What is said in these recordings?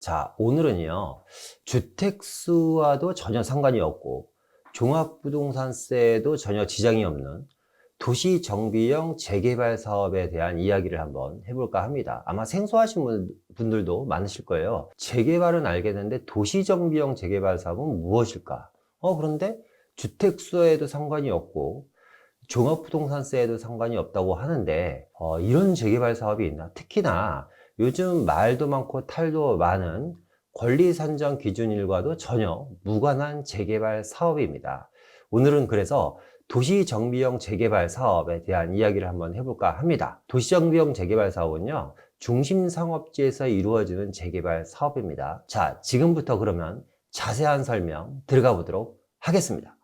자, 오늘은요, 주택수와도 전혀 상관이 없고, 종합부동산세에도 전혀 지장이 없는 도시정비형 재개발 사업에 대한 이야기를 한번 해볼까 합니다. 아마 생소하신 분들도 많으실 거예요. 재개발은 알겠는데 도시정비형 재개발 사업은 무엇일까? 그런데 주택수에도 상관이 없고, 종합부동산세에도 상관이 없다고 하는데, 이런 재개발 사업이 있나? 특히나 요즘 말도 많고 탈도 많은 권리산정 기준일과도 전혀 무관한 재개발 사업입니다. 오늘은 그래서 도시정비형 재개발 사업에 대한 이야기를 한번 해볼까 합니다. 도시정비형 재개발 사업은요, 중심상업지에서 이루어지는 재개발 사업입니다. 자, 지금부터 그러면 자세한 설명 들어가 보도록 하겠습니다.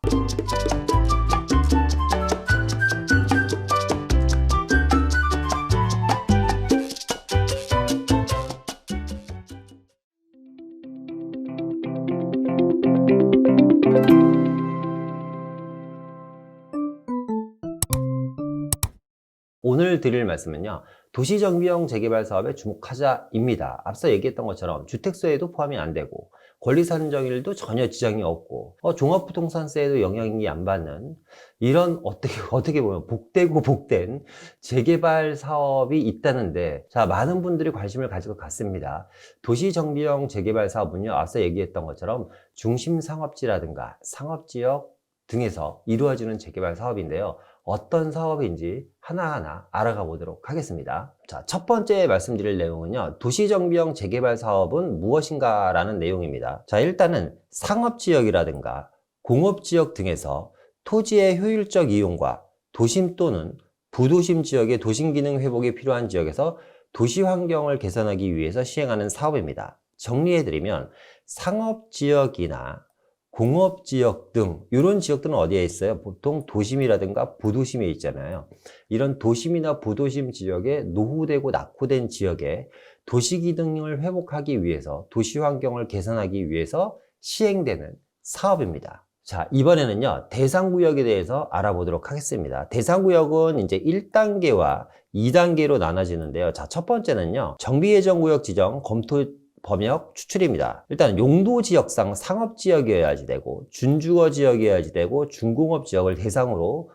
오늘 드릴 말씀은요, 도시정비형 재개발 사업에 주목하자입니다. 앞서 얘기했던 것처럼 주택수에도 포함이 안 되고 권리산정일도 전혀 지장이 없고 종합부동산세에도 영향이 안 받는 이런 어떻게 보면 복되고 복된 재개발 사업이 있다는데, 자, 많은 분들이 관심을 가질 것 같습니다. 도시정비형 재개발 사업은요, 앞서 얘기했던 것처럼 중심상업지라든가 상업지역 등에서 이루어지는 재개발 사업인데요, 어떤 사업인지 하나하나 알아가 보도록 하겠습니다. 자, 첫 번째 말씀드릴 내용은요, 도시정비형 재개발 사업은 무엇인가 라는 내용입니다. 자, 일단은 상업지역이라든가 공업지역 등에서 토지의 효율적 이용과 도심 또는 부도심 지역의 도심기능 회복이 필요한 지역에서 도시환경을 개선하기 위해서 시행하는 사업입니다. 정리해드리면 상업지역이나 공업지역 등 이런 지역들은 어디에 있어요? 보통 도심이라든가 부도심에 있잖아요. 이런 도심이나 부도심 지역에 노후되고 낙후된 지역에 도시기능을 회복하기 위해서, 도시환경을 개선하기 위해서 시행되는 사업입니다. 자, 이번에는요, 대상구역에 대해서 알아보도록 하겠습니다. 대상구역은 이제 1단계와 2단계로 나눠지는데요. 자, 첫 번째는요, 정비예정구역 지정 검토 범역 추출입니다. 일단 용도지역상 상업지역이어야지 되고, 준주거지역이어야지 되고, 준공업지역을 대상으로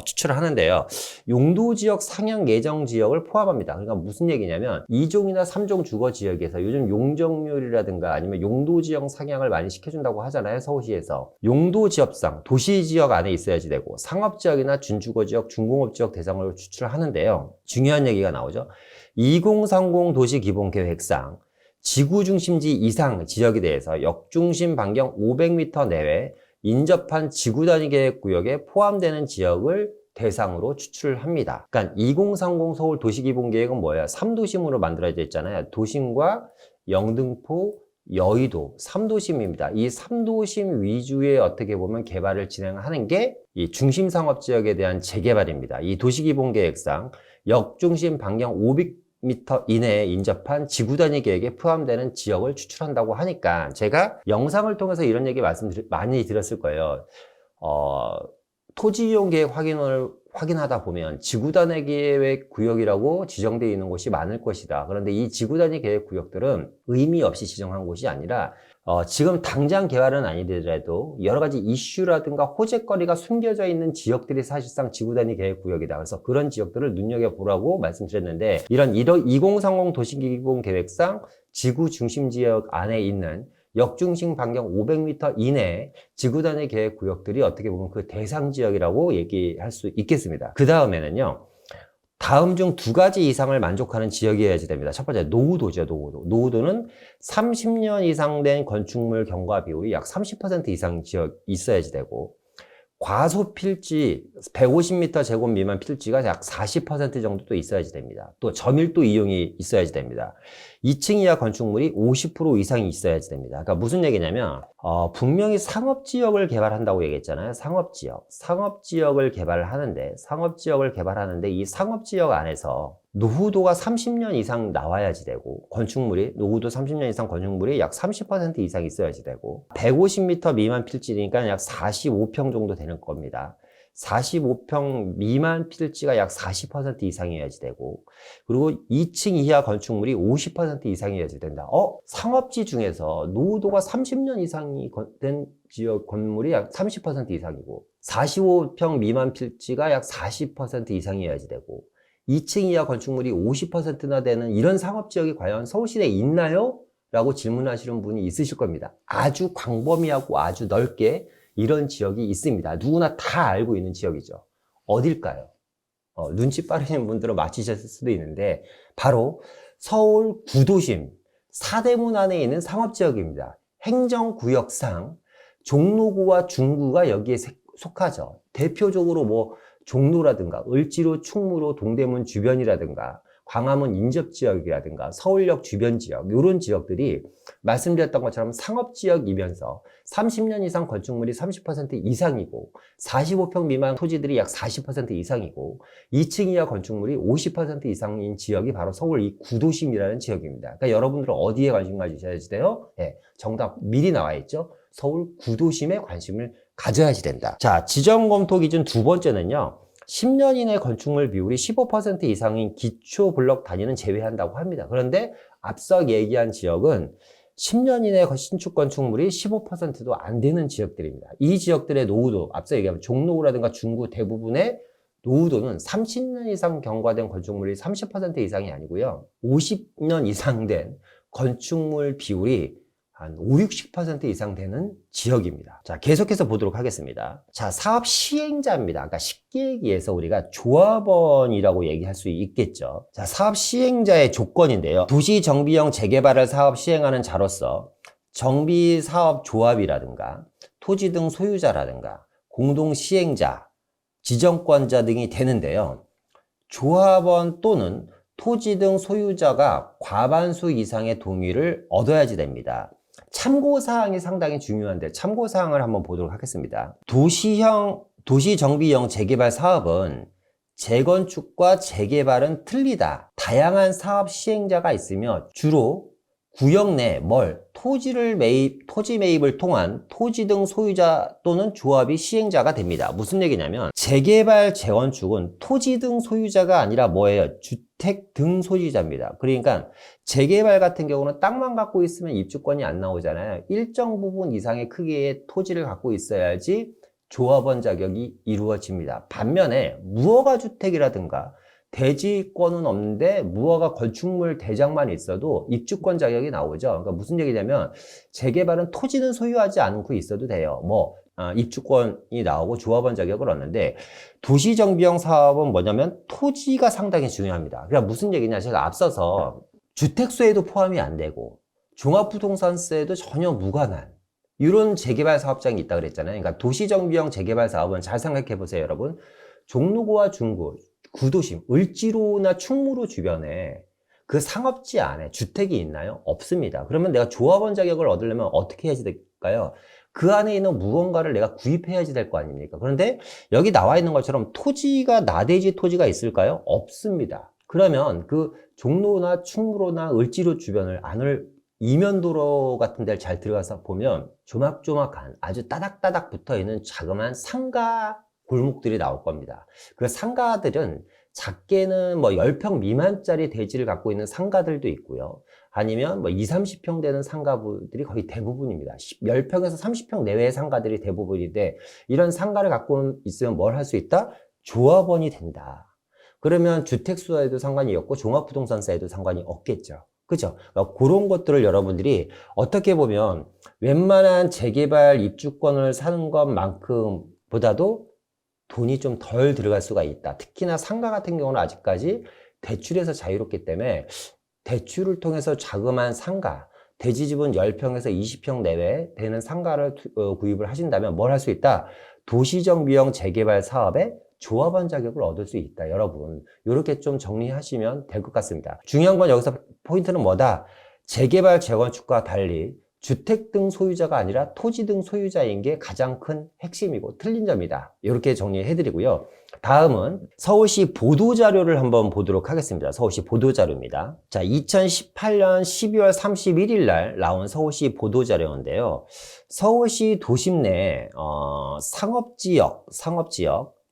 추출하는데요. 용도지역 상향 예정지역을 포함합니다. 그러니까 무슨 얘기냐면 2종이나 3종 주거지역에서 요즘 용적률이라든가 아니면 용도지역 상향을 많이 시켜준다고 하잖아요, 서울시에서. 용도지역상 도시지역 안에 있어야지 되고, 상업지역이나 준주거지역, 준공업지역 대상으로 추출하는데요. 중요한 얘기가 나오죠. 2030 도시기본계획상 지구중심지 이상 지역에 대해서 역중심 반경 500m 내외 인접한 지구단위계획구역에 포함되는 지역을 대상으로 추출합니다. 그러니까 2030 서울 도시기본계획은 뭐예요? 3도심으로 만들어져 있잖아요. 도심과 영등포, 여의도 3도심입니다. 이 3도심 위주의 어떻게 보면 개발을 진행하는 게 이 중심상업지역에 대한 재개발입니다. 이 도시기본계획상 역중심 반경 500m 이내에 인접한 지구단위 계획에 포함되는 지역을 추출한다고 하니까, 제가 영상을 통해서 이런 얘기 많이 드렸을 거예요. 토지 이용 계획 확인하다 보면 지구단위 계획 구역이라고 지정되어 있는 곳이 많을 것이다. 그런데 이 지구단위 계획 구역들은 의미 없이 지정한 곳이 아니라 지금 당장 개발은 아니더라도 여러 가지 이슈라든가 호재거리가 숨겨져 있는 지역들이 사실상 지구단위 계획 구역이다. 그래서 그런 지역들을 눈여겨보라고 말씀드렸는데, 이런 2030 도시기본계획상 지구 중심 지역 안에 있는 역중심 반경 500m 이내에 지구단위 계획 구역들이 어떻게 보면 그 대상 지역이라고 얘기할 수 있겠습니다. 그 다음에는요, 다음 중 두 가지 이상을 만족하는 지역이어야지 됩니다. 첫 번째, 노후도죠, 노후도. 노후도는 30년 이상 된 건축물 경과 비율이 약 30% 이상 지역 있어야지 되고, 과소 필지 150m 제곱 미만 필지가 약 40% 정도 있어야지 됩니다. 또 저밀도 이용이 있어야지 됩니다. 2층 이하 건축물이 50% 이상이 있어야지 됩니다. 그러니까 무슨 얘기냐면 분명히 상업지역을 개발한다고 얘기했잖아요. 상업지역을 개발하는데 이 상업지역 안에서 노후도가 30년 이상 나와야지 되고, 건축물이 노후도 30년 이상 건축물이 약 30% 이상 있어야지 되고, 150m 미만 필지니까 약 45평 정도 되는 겁니다. 45평 미만 필지가 약 40% 이상이어야지 되고, 그리고 2층 이하 건축물이 50% 이상이어야지 된다. 상업지 중에서 노후도가 30년 이상이 된 지역 건물이 약 30% 이상이고, 45평 미만 필지가 약 40% 이상이어야지 되고, 2층 이하 건축물이 50%나 되는 이런 상업지역이 과연 서울시내에 있나요? 라고 질문하시는 분이 있으실 겁니다. 아주 광범위하고 아주 넓게 이런 지역이 있습니다. 누구나 다 알고 있는 지역이죠. 어딜까요? 눈치 빠르신 분들은 맞히셨을 수도 있는데 바로 서울 구도심 사대문 안에 있는 상업지역입니다. 행정구역상 종로구와 중구가 여기에 속하죠. 대표적으로 뭐 종로라든가 을지로, 충무로, 동대문 주변이라든가 광화문 인접지역이라든가 서울역 주변 지역, 이런 지역들이 말씀드렸던 것처럼 상업지역이면서 30년 이상 건축물이 30% 이상이고 45평 미만 토지들이 약 40% 이상이고 2층 이하 건축물이 50% 이상인 지역이 바로 서울 이 구도심이라는 지역입니다. 그러니까 여러분들은 어디에 관심 가지셔야지 돼요? 네, 정답 미리 나와 있죠. 서울 구도심에 관심을 가져야지 된다. 자, 지정검토 기준 두 번째는요. 10년 이내 건축물 비율이 15% 이상인 기초 블록 단위는 제외한다고 합니다. 그런데 앞서 얘기한 지역은 10년 이내 신축 건축물이 15%도 안 되는 지역들입니다. 이 지역들의 노후도, 앞서 얘기한 종로구라든가 중구 대부분의 노후도는 30년 이상 경과된 건축물이 30% 이상이 아니고요. 50년 이상 된 건축물 비율이 한 50~60% 이상 되는 지역입니다. 자, 계속해서 보도록 하겠습니다. 자, 사업 시행자입니다. 아까 쉽게 얘기해서 우리가 조합원이라고 얘기할 수 있겠죠. 자, 사업 시행자의 조건인데요. 도시정비형 재개발을 사업 시행하는 자로서 정비사업조합이라든가 토지 등 소유자라든가 공동 시행자, 지정권자 등이 되는데요. 조합원 또는 토지 등 소유자가 과반수 이상의 동의를 얻어야지 됩니다. 참고사항이 상당히 중요한데 참고사항을 한번 보도록 하겠습니다. 도시정비형 재개발 사업은 재건축과 재개발은 틀리다. 다양한 사업 시행자가 있으며 주로 구역 내 토지 매입을 통한 토지 등 소유자 또는 조합이 시행자가 됩니다. 무슨 얘기냐면 재개발, 재건축은 토지 등 소유자가 아니라 뭐예요? 주택 등 소유자입니다. 그러니까 재개발 같은 경우는 땅만 갖고 있으면 입주권이 안 나오잖아요. 일정 부분 이상의 크기의 토지를 갖고 있어야지 조합원 자격이 이루어집니다. 반면에 무허가 주택이라든가 대지권은 없는데 무허가 건축물 대장만 있어도 입주권 자격이 나오죠. 그러니까 무슨 얘기냐면 재개발은 토지는 소유하지 않고 있어도 돼요. 입주권이 나오고 조합원 자격을 얻는데 도시정비형 사업은 뭐냐면 토지가 상당히 중요합니다. 그러니까 무슨 얘기냐, 제가 앞서서 주택수에도 포함이 안 되고 종합부동산세에도 전혀 무관한 이런 재개발 사업장이 있다 그랬잖아요. 그러니까 도시정비형 재개발 사업은 잘 생각해 보세요, 여러분. 종로구와 중구, 구도심, 을지로나 충무로 주변에 그 상업지 안에 주택이 있나요? 없습니다. 그러면 내가 조합원 자격을 얻으려면 어떻게 해야지 될까요? 그 안에 있는 무언가를 내가 구입해야지 될 거 아닙니까? 그런데 여기 나와 있는 것처럼 토지가 나대지 토지가 있을까요? 없습니다. 그러면 그 종로나 충무로나 을지로 주변을 안을 이면도로 같은 데를 잘 들어가서 보면 조막조막한 아주 따닥따닥 붙어있는 자그마한 상가 골목들이 나올 겁니다. 그 상가들은 작게는 10평 미만짜리 대지를 갖고 있는 상가들도 있고요. 아니면 20, 30평 되는 상가들이 거의 대부분입니다. 10평에서 30평 내외의 상가들이 대부분인데 이런 상가를 갖고 있으면 뭘 할 수 있다? 조합원이 된다. 그러면 주택수에도 상관이 없고 종합부동산세에도 상관이 없겠죠. 그죠? 그러니까 그런 것들을 여러분들이 어떻게 보면 웬만한 재개발 입주권을 사는 것만큼 보다도 돈이 좀 덜 들어갈 수가 있다. 특히나 상가 같은 경우는 아직까지 대출에서 자유롭기 때문에 대출을 통해서 자그마한 상가, 대지집은 10평에서 20평 내외 되는 상가를 구입을 하신다면 뭘 할 수 있다? 도시정비형 재개발 사업에 조합원 자격을 얻을 수 있다. 여러분, 이렇게 좀 정리하시면 될 것 같습니다. 중요한 건 여기서 포인트는 뭐다? 재개발, 재건축과 달리 주택 등 소유자가 아니라 토지 등 소유자인 게 가장 큰 핵심이고 틀린 점이다. 이렇게 정리해드리고요. 다음은 서울시 보도자료를 한번 보도록 하겠습니다. 서울시 보도자료입니다. 자, 2018년 12월 31일 날 나온 서울시 보도자료인데요. 서울시 도심 내 상업지역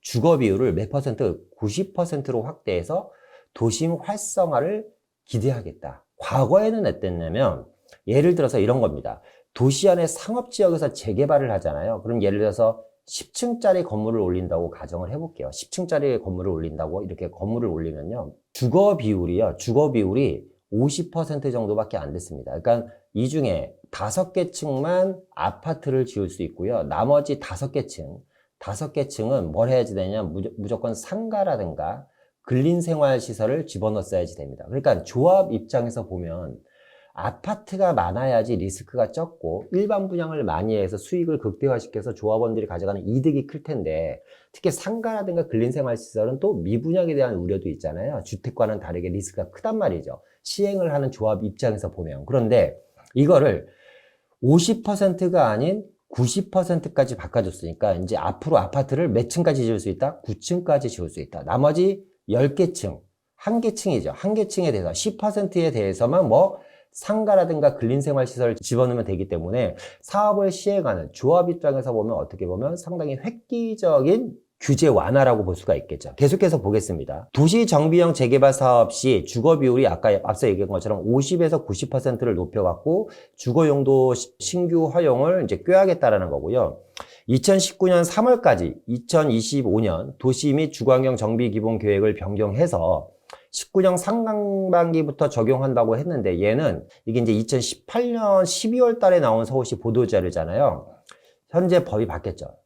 주거 비율을 몇 퍼센트? 90%로 확대해서 도심 활성화를 기대하겠다. 과거에는 어땠냐면 예를 들어서 이런 겁니다. 도시 안에 상업지역에서 재개발을 하잖아요. 그럼 예를 들어서 10층짜리 건물을 올린다고 가정을 해볼게요. 10층짜리 건물을 올린다고 이렇게 건물을 올리면요. 주거 비율이 50% 정도밖에 안 됐습니다. 그러니까 이 중에 5개 층만 아파트를 지을 수 있고요. 나머지 5개 층은 뭘 해야지 되냐면 무조건 상가라든가 근린생활시설을 집어넣어야지 됩니다. 그러니까 조합 입장에서 보면 아파트가 많아야지 리스크가 적고 일반 분양을 많이 해서 수익을 극대화시켜서 조합원들이 가져가는 이득이 클 텐데 특히 상가라든가 근린생활시설은 또 미분양에 대한 우려도 있잖아요. 주택과는 다르게 리스크가 크단 말이죠. 시행을 하는 조합 입장에서 보면. 그런데 이거를 50%가 아닌 90%까지 바꿔줬으니까 이제 앞으로 아파트를 몇 층까지 지을 수 있다? 9층까지 지을 수 있다. 나머지 10개 층, 1개 층이죠. 1개 층에 대해서 10%에 대해서만 뭐 상가라든가 근린생활시설을 집어넣으면 되기 때문에 사업을 시행하는 조합 입장에서 보면 어떻게 보면 상당히 획기적인 규제 완화라고 볼 수가 있겠죠. 계속해서 보겠습니다. 도시정비형 재개발 사업 시 주거 비율이 아까 앞서 얘기한 것처럼 50에서 90%를 높여갖고 주거용도 신규 허용을 이제 꾀하겠다라는 거고요. 2019년 3월까지 2025년 도시 및 주거환경 정비 기본 계획을 변경해서 19년 상반기부터 적용한다고 했는데 얘는 이게 이제 2018년 12월 달에 나온 서울시 보도자료잖아요. 현재 법이 바뀌었죠.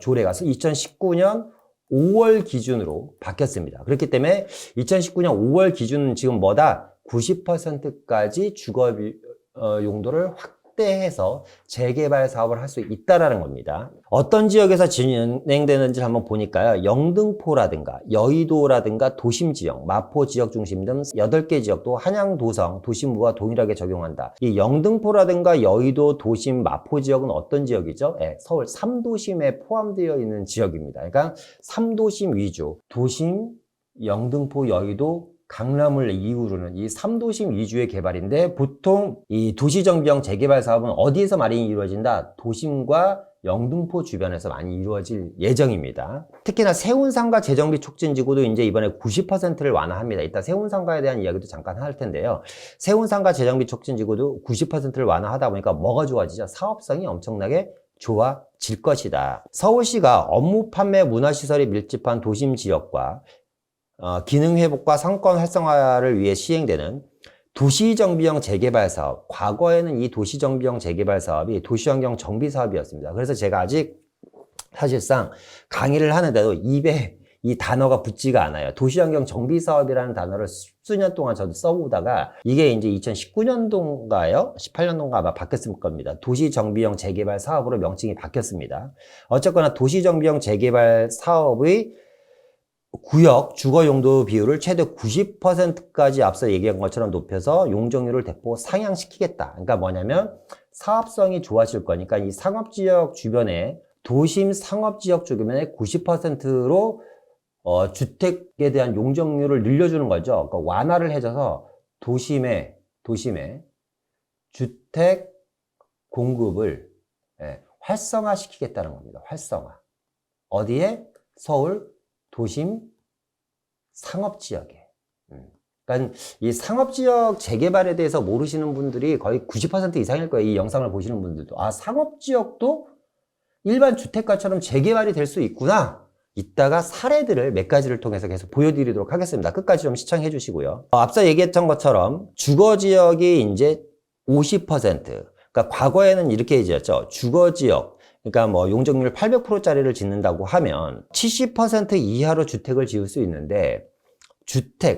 조례가 2019년 5월 기준으로 바뀌었습니다. 그렇기 때문에 2019년 5월 기준은 지금 뭐다? 90%까지 주거 용도를 확대해서 재개발 사업을 할 수 있다라는 겁니다. 어떤 지역에서 진행되는지 한번 보니까요. 영등포라든가 여의도라든가 도심지역, 마포지역 중심 등 8개 지역도 한양도성, 도심부와 동일하게 적용한다. 이 영등포라든가 여의도, 도심, 마포지역은 어떤 지역이죠? 네, 서울 3도심에 포함되어 있는 지역입니다. 그러니까 3도심 위주, 도심, 영등포, 여의도, 강남을 이후로는 이 3도심 위주의 개발인데 보통 이 도시정비형 재개발 사업은 어디에서 많이 이루어진다? 도심과 영등포 주변에서 많이 이루어질 예정입니다. 특히나 세운상가 재정비 촉진지구도 이제 이번에 90%를 완화합니다. 이따 세운상가에 대한 이야기도 잠깐 할 텐데요. 세운상가 재정비 촉진지구도 90%를 완화하다 보니까 뭐가 좋아지죠? 사업성이 엄청나게 좋아질 것이다. 서울시가 업무 판매 문화시설이 밀집한 도심 지역과 기능 회복과 상권 활성화를 위해 시행되는 도시정비형 재개발 사업. 과거에는 이 도시정비형 재개발 사업이 도시환경 정비 사업이었습니다. 그래서 제가 아직 사실상 강의를 하는데도 입에 이 단어가 붙지가 않아요. 도시환경 정비 사업이라는 단어를 수년 동안 저도 써보다가 이게 이제 2019년도인가요? 18년도인가 아마 바뀌었을 겁니다. 도시정비형 재개발 사업으로 명칭이 바뀌었습니다. 어쨌거나 도시정비형 재개발 사업의 구역 주거용도 비율을 최대 90%까지 앞서 얘기한 것처럼 높여서 용적률을 대폭 상향시키겠다. 그러니까 뭐냐면 사업성이 좋아질 거니까 이 상업지역 주변에 도심 상업지역 주변에 90%로 주택에 대한 용적률을 늘려주는 거죠. 그러니까 완화를 해줘서 도심의 주택 공급을 활성화시키겠다는 겁니다. 활성화. 어디에? 서울 도심 상업지역에. 그러니까 이 상업지역 재개발에 대해서 모르시는 분들이 거의 90% 이상일 거예요. 이 영상을 보시는 분들도. 아, 상업지역도 일반 주택가처럼 재개발이 될 수 있구나. 이따가 사례들을 몇 가지를 통해서 계속 보여드리도록 하겠습니다. 끝까지 좀 시청해 주시고요. 앞서 얘기했던 것처럼 주거지역이 이제 50%. 그러니까 과거에는 이렇게 얘기했죠. 주거지역. 그러니까 뭐 용적률 800%짜리를 짓는다고 하면 70% 이하로 주택을 지을 수 있는데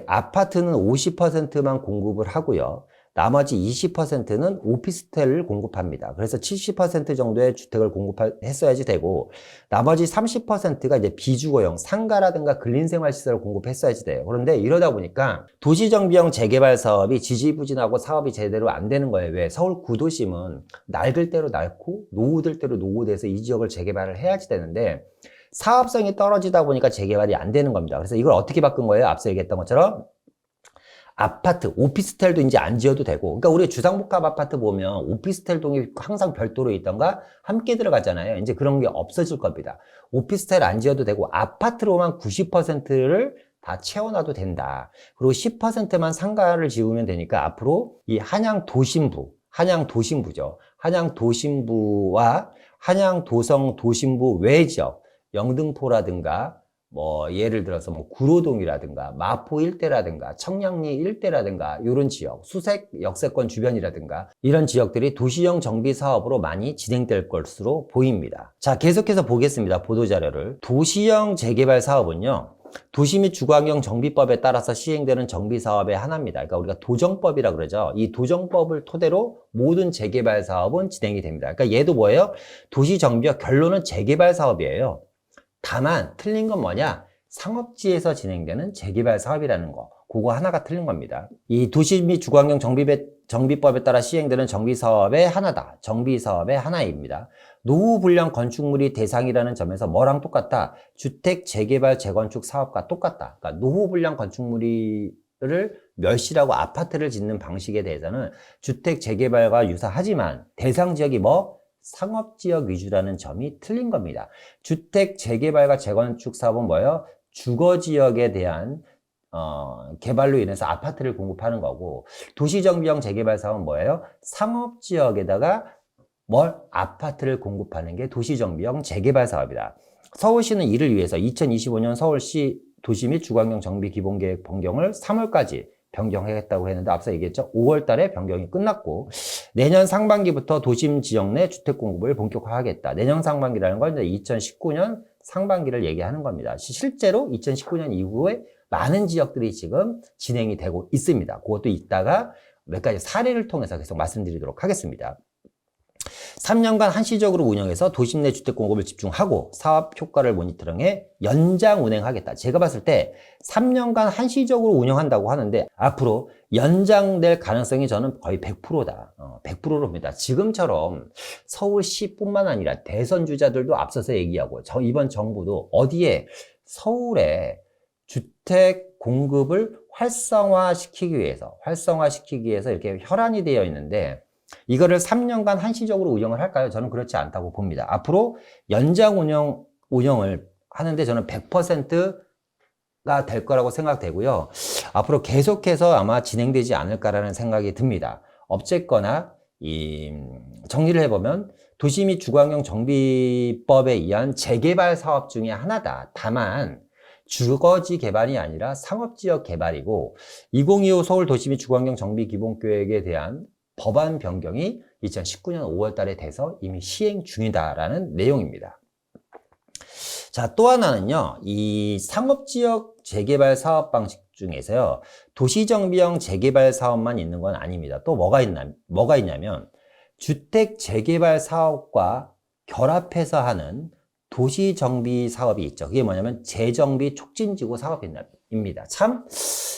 아파트는 50%만 공급을 하고요. 나머지 20%는 오피스텔을 공급합니다. 그래서 70% 정도의 주택을 공급했어야지 되고 나머지 30%가 이제 비주거형 상가라든가 근린생활시설을 공급했어야지 돼요. 그런데 이러다 보니까 도시정비형 재개발 사업이 지지부진하고 사업이 제대로 안 되는 거예요. 왜? 서울 구도심은 낡을 대로 낡고 노후될 대로 노후돼서 이 지역을 재개발을 해야지 되는데 사업성이 떨어지다 보니까 재개발이 안 되는 겁니다. 그래서 이걸 어떻게 바꾼 거예요? 앞서 얘기했던 것처럼 아파트, 오피스텔도 이제 안 지어도 되고, 그러니까 우리 주상복합 아파트 보면 오피스텔 동이 항상 별도로 있던가 함께 들어가잖아요. 이제 그런 게 없어질 겁니다. 오피스텔 안 지어도 되고 아파트로만 90%를 다 채워놔도 된다. 그리고 10%만 상가를 지으면 되니까 앞으로 이 한양 도심부죠. 한양 도심부와 한양 도성 도심부 외 지역, 영등포라든가 뭐 예를 들어서 뭐 구로동이라든가 마포 일대라든가 청량리 일대라든가 이런 지역, 수색 역세권 주변이라든가 이런 지역들이 도시형 정비 사업으로 많이 진행될 것으로 보입니다. 자, 계속해서 보겠습니다. 보도자료를. 도시형 재개발 사업은요, 도시 및 주거환경 정비법에 따라서 시행되는 정비 사업의 하나입니다. 그러니까 우리가 도정법이라 그러죠. 이 도정법을 토대로 모든 재개발 사업은 진행이 됩니다. 그러니까 얘도 뭐예요? 도시 정비와 결론은 재개발 사업이에요. 다만 틀린 건 뭐냐? 상업지에서 진행되는 재개발 사업이라는 거. 그거 하나가 틀린 겁니다. 이 도시 및 주거환경 정비법에 따라 시행되는 정비사업의 하나다. 정비사업의 하나입니다. 노후불량 건축물이 대상이라는 점에서 뭐랑 똑같다? 주택 재개발 재건축 사업과 똑같다. 그러니까 노후불량 건축물을 멸실하고 아파트를 짓는 방식에 대해서는 주택 재개발과 유사하지만 대상 지역이 뭐? 상업지역 위주라는 점이 틀린 겁니다. 주택 재개발과 재건축 사업은 뭐예요? 주거지역에 대한 개발로 인해서 아파트를 공급하는 거고, 도시정비형 재개발 사업은 뭐예요? 상업지역에다가 아파트를 공급하는 게 도시정비형 재개발 사업이다. 서울시는 이를 위해서 2025년 서울시 도시 및 주거환경 정비 기본계획 변경을 3월까지 변경하겠다고 했는데 앞서 얘기했죠. 5월 달에 변경이 끝났고 내년 상반기부터 도심 지역 내 주택 공급을 본격화하겠다. 내년 상반기라는 건 이제 2019년 상반기를 얘기하는 겁니다. 실제로 2019년 이후에 많은 지역들이 지금 진행이 되고 있습니다. 그것도 이따가 몇 가지 사례를 통해서 계속 말씀드리도록 하겠습니다. 3년간 한시적으로 운영해서 도심 내 주택 공급을 집중하고 사업 효과를 모니터링해 연장 운행하겠다. 제가 봤을 때 3년간 한시적으로 운영한다고 하는데 앞으로 연장될 가능성이 저는 거의 100%다. 100%랍니다. 지금처럼 서울시뿐만 아니라 대선 주자들도 앞서서 얘기하고 이번 정부도 어디에 서울에 주택 공급을 활성화시키기 위해서 이렇게 혈안이 되어 있는데 이거를 3년간 한시적으로 운영을 할까요? 저는 그렇지 않다고 봅니다. 앞으로 연장 운영을 하는데 저는 100%가 될 거라고 생각되고요. 앞으로 계속해서 아마 진행되지 않을까라는 생각이 듭니다. 어쨌거나 정리를 해보면 도시 및 주거환경 정비법에 의한 재개발 사업 중에 하나다. 다만 주거지 개발이 아니라 상업지역 개발이고 2025 서울 도시 및 주거환경 정비 기본계획에 대한 법안 변경이 2019년 5월 달에 돼서 이미 시행 중이다라는 내용입니다. 자, 또 하나는요, 이 상업지역 재개발 사업 방식 중에서요, 도시정비형 재개발 사업만 있는 건 아닙니다. 또 뭐가 있냐면, 주택 재개발 사업과 결합해서 하는 도시정비 사업이 있죠. 그게 뭐냐면, 재정비 촉진지구 사업입니다. 참,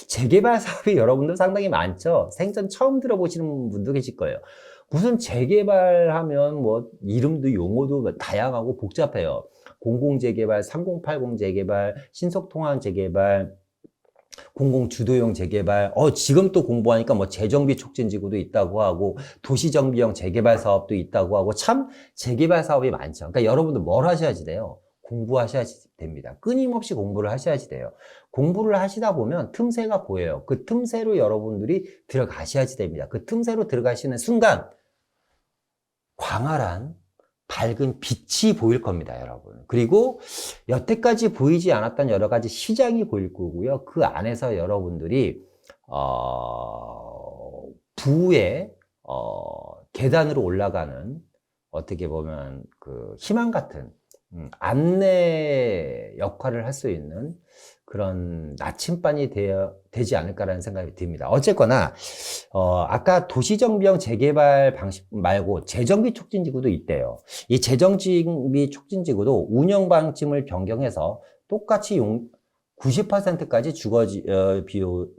재개발 사업이 여러분들 상당히 많죠? 생전 처음 들어보시는 분도 계실 거예요. 무슨 재개발하면 뭐, 이름도 용어도 다양하고 복잡해요. 공공재개발, 3080 재개발, 신속통합 재개발, 공공주도형 재개발, 지금 또 공부하니까 뭐 재정비 촉진지구도 있다고 하고, 도시정비형 재개발 사업도 있다고 하고, 참 재개발 사업이 많죠. 그러니까 여러분들 뭘 하셔야지 돼요? 공부하셔야지 됩니다. 끊임없이 공부를 하셔야지 돼요. 공부를 하시다 보면 틈새가 보여요. 그 틈새로 여러분들이 들어가셔야지 됩니다. 그 틈새로 들어가시는 순간, 광활한 밝은 빛이 보일 겁니다, 여러분. 그리고 여태까지 보이지 않았던 여러 가지 시장이 보일 거고요. 그 안에서 여러분들이 부의 계단으로 올라가는 어떻게 보면 그 희망 같은 안내 역할을 할 수 있는 그런 나침반이 되지 않을까라는 생각이 듭니다. 어쨌거나 아까 도시정비형 재개발 방식 말고 재정비 촉진지구도 있대요. 이 재정비 촉진지구도 운영 방침을 변경해서 똑같이 90%까지 주거지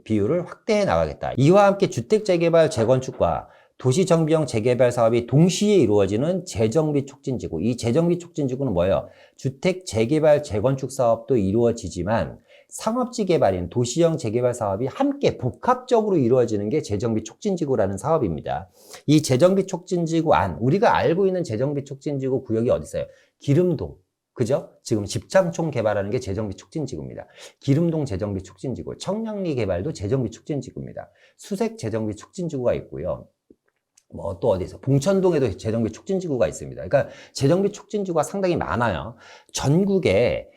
비율을 확대해 나가겠다. 이와 함께 주택 재개발 재건축과 도시정비형 재개발 사업이 동시에 이루어지는 재정비 촉진지구. 이 재정비 촉진지구는 뭐예요? 주택 재개발 재건축 사업도 이루어지지만 상업지 개발인 도시형 재개발 사업이 함께 복합적으로 이루어지는 게 재정비 촉진지구라는 사업입니다. 이 재정비 촉진지구 안, 우리가 알고 있는 재정비 촉진지구 구역이 어디 있어요? 기름동. 그죠? 지금 집장촌 개발하는 게 재정비 촉진지구입니다. 기름동 재정비 촉진지구, 청량리 개발도 재정비 촉진지구입니다. 수색 재정비 촉진지구가 있고요. 뭐 또 어디서 봉천동에도 재정비 촉진지구가 있습니다. 그러니까 재정비 촉진지구가 상당히 많아요. 전국에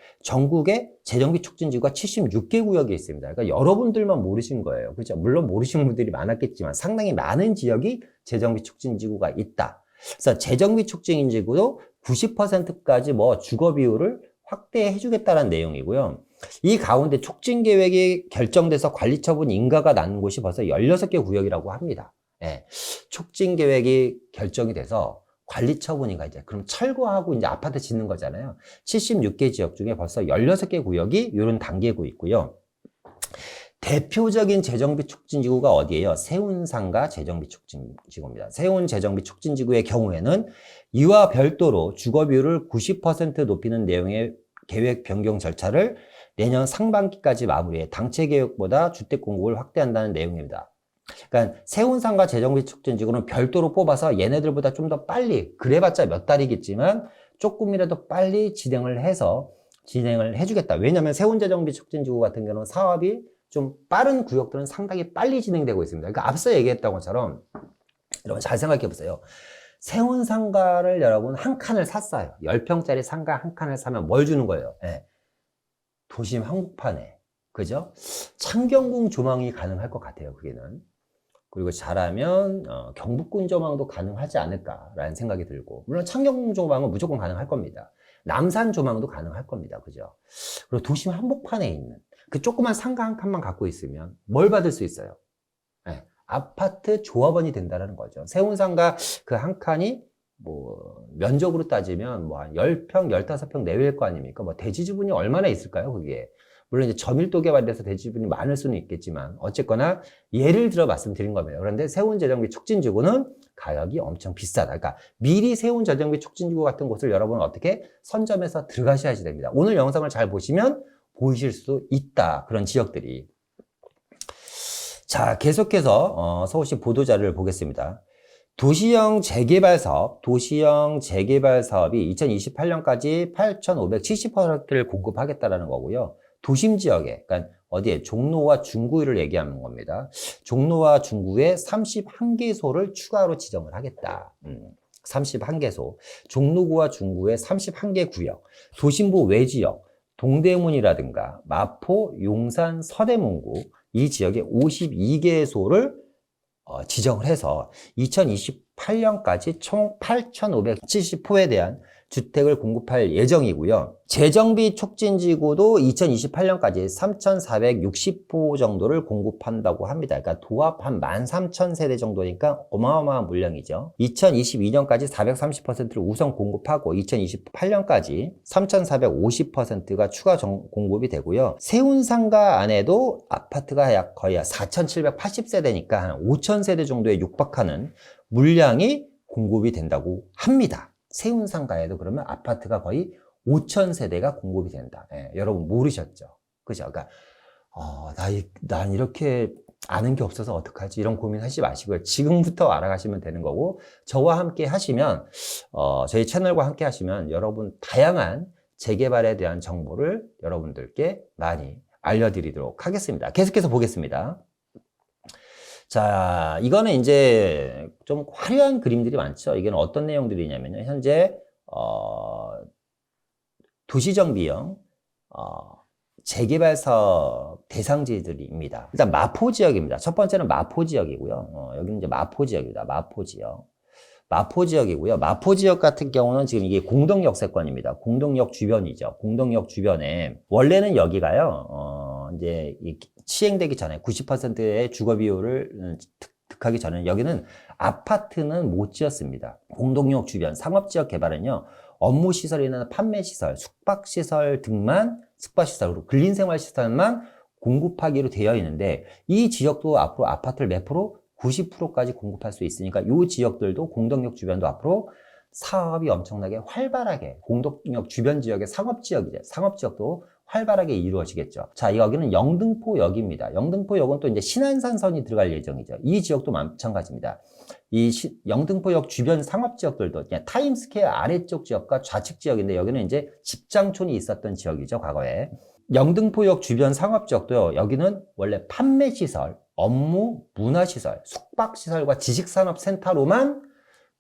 재정비 촉진지구가 76개 구역이 있습니다. 그러니까 여러분들만 모르신 거예요. 그렇죠? 물론 모르시는 분들이 많았겠지만 상당히 많은 지역이 재정비 촉진지구가 있다. 그래서 재정비 촉진지구도 90%까지 뭐 주거 비율을 확대해 주겠다는 내용이고요. 이 가운데 촉진 계획이 결정돼서 관리 처분 인가가 난 곳이 벌써 16개 구역이라고 합니다. 예. 촉진 계획이 결정이 돼서 관리 처분인가 이제 그럼 철거하고 이제 아파트 짓는 거잖아요. 76개 지역 중에 벌써 16개 구역이 이런 단계고 있고요. 대표적인 재정비 촉진지구가 어디예요? 세운상가 재정비 촉진지구입니다. 세운 재정비 촉진지구의 경우에는 이와 별도로 주거 비율을 90% 높이는 내용의 계획 변경 절차를 내년 상반기까지 마무리해 당체 계획보다 주택 공급을 확대한다는 내용입니다. 그러니까 세운상가 재정비 촉진지구는 별도로 뽑아서 얘네들보다 좀 더 빨리, 그래봤자 몇 달이겠지만 조금이라도 빨리 진행을 해주겠다. 왜냐하면 세운 재정비 촉진지구 같은 경우는 사업이 좀 빠른 구역들은 상당히 빨리 진행되고 있습니다. 그러니까 앞서 얘기했던 것처럼 여러분 잘 생각해 보세요. 세운 상가를 여러분 한 칸을 샀어요. 10평짜리 상가 한 칸을 사면 뭘 주는 거예요? 네. 도심 한복판에. 그죠? 창경궁 조망이 가능할 것 같아요. 그게는. 그리고 잘하면 경복궁 조망도 가능하지 않을까라는 생각이 들고, 물론 창경궁 조망은 무조건 가능할 겁니다. 남산 조망도 가능할 겁니다. 그죠? 그리고 도심 한복판에 있는 그 조그만 상가 한 칸만 갖고 있으면 뭘 받을 수 있어요? 네, 아파트 조합원이 된다는 거죠. 세운 상가 그 한 칸이 뭐 면적으로 따지면 뭐 한 10평, 15평 내외일 거 아닙니까? 뭐 대지 지분이 얼마나 있을까요? 그게. 물론 이제 저밀도 개발돼서 대지 지분이 많을 수는 있겠지만 어쨌거나 예를 들어 말씀드린 겁니다. 그런데 세운 재정비 촉진지구는 가격이 엄청 비싸다. 그러니까 미리 세운 재정비 촉진지구 같은 곳을 여러분은 어떻게 선점해서 들어가셔야 됩니다. 오늘 영상을 잘 보시면 보이실 수 있다. 그런 지역들이. 자, 계속해서 서울시 보도자료를 보겠습니다. 도시형 재개발 사업이 2028년까지 8,570%를 공급하겠다라는 거고요. 도심 지역에, 그러니까 어디에 종로와 중구를 얘기하는 겁니다. 종로와 중구에 31개소를 추가로 지정을 하겠다. 31개소. 종로구와 중구에 31개 구역. 도심부 외지역, 동대문이라든가 마포, 용산, 서대문구 이 지역에 52개소를 지정을 해서 2028년까지 총 8,570호에 대한 주택을 공급할 예정이고요. 재정비 촉진지구도 2028년까지 3,460호 정도를 공급한다고 합니다. 그러니까 도합 한 13,000세대 정도니까 어마어마한 물량이죠. 2022년까지 430%를 우선 공급하고 2028년까지 3,450%가 추가 공급이 되고요. 세운상가 안에도 아파트가 약 거의 4,780세대니까 한 5,000세대 정도에 육박하는 물량이 공급이 된다고 합니다. 세운상가에도 그러면 아파트가 거의 5,000세대가 공급이 된다. 예, 여러분 모르셨죠? 그죠? 그러니까 난 이렇게 아는 게 없어서 어떡하지? 이런 고민하지 마시고요. 지금부터 알아가시면 되는 거고, 저와 함께 하시면 저희 채널과 함께 하시면 여러분 다양한 재개발에 대한 정보를 여러분들께 많이 알려드리도록 하겠습니다. 계속해서 보겠습니다. 자, 이거는 이제 좀 화려한 그림들이 많죠. 이게 어떤 내용들이냐면요. 현재 도시정비형 재개발 사업 대상지들입니다. 일단 마포 지역입니다. 첫 번째는 마포 지역이고요. 여기는 이제 마포 지역입니다. 마포 지역. 마포 지역이고요. 마포 지역 같은 경우는 지금 이게 공덕역 세권입니다. 공덕역 주변이죠. 공덕역 주변에 원래는 여기가요. 이제 시행되기 전에 90%의 주거 비율을 득하기 전에 여기는 아파트는 못 지었습니다. 공동역 주변 상업지역 개발은요, 업무시설이나 판매시설, 숙박시설 등만, 숙박시설로 근린생활시설만 공급하기로 되어 있는데, 이 지역도 앞으로 아파트를 몇 프로? 90%까지 공급할 수 있으니까 이 지역들도 공덕역 주변도 앞으로 사업이 엄청나게 활발하게, 공덕역 주변 지역의 상업지역이죠. 상업지역도 활발하게 이루어지겠죠. 자, 여기는 영등포역입니다. 영등포역은 또 이제 신안산선이 들어갈 예정이죠. 이 지역도 마찬가지입니다. 영등포역 주변 상업지역들도 그냥 타임스퀘어 아래쪽 지역과 좌측 지역인데 여기는 이제 직장촌이 있었던 지역이죠, 과거에. 영등포역 주변 상업지역도요, 여기는 원래 판매시설, 업무, 문화시설, 숙박시설과 지식산업센터로만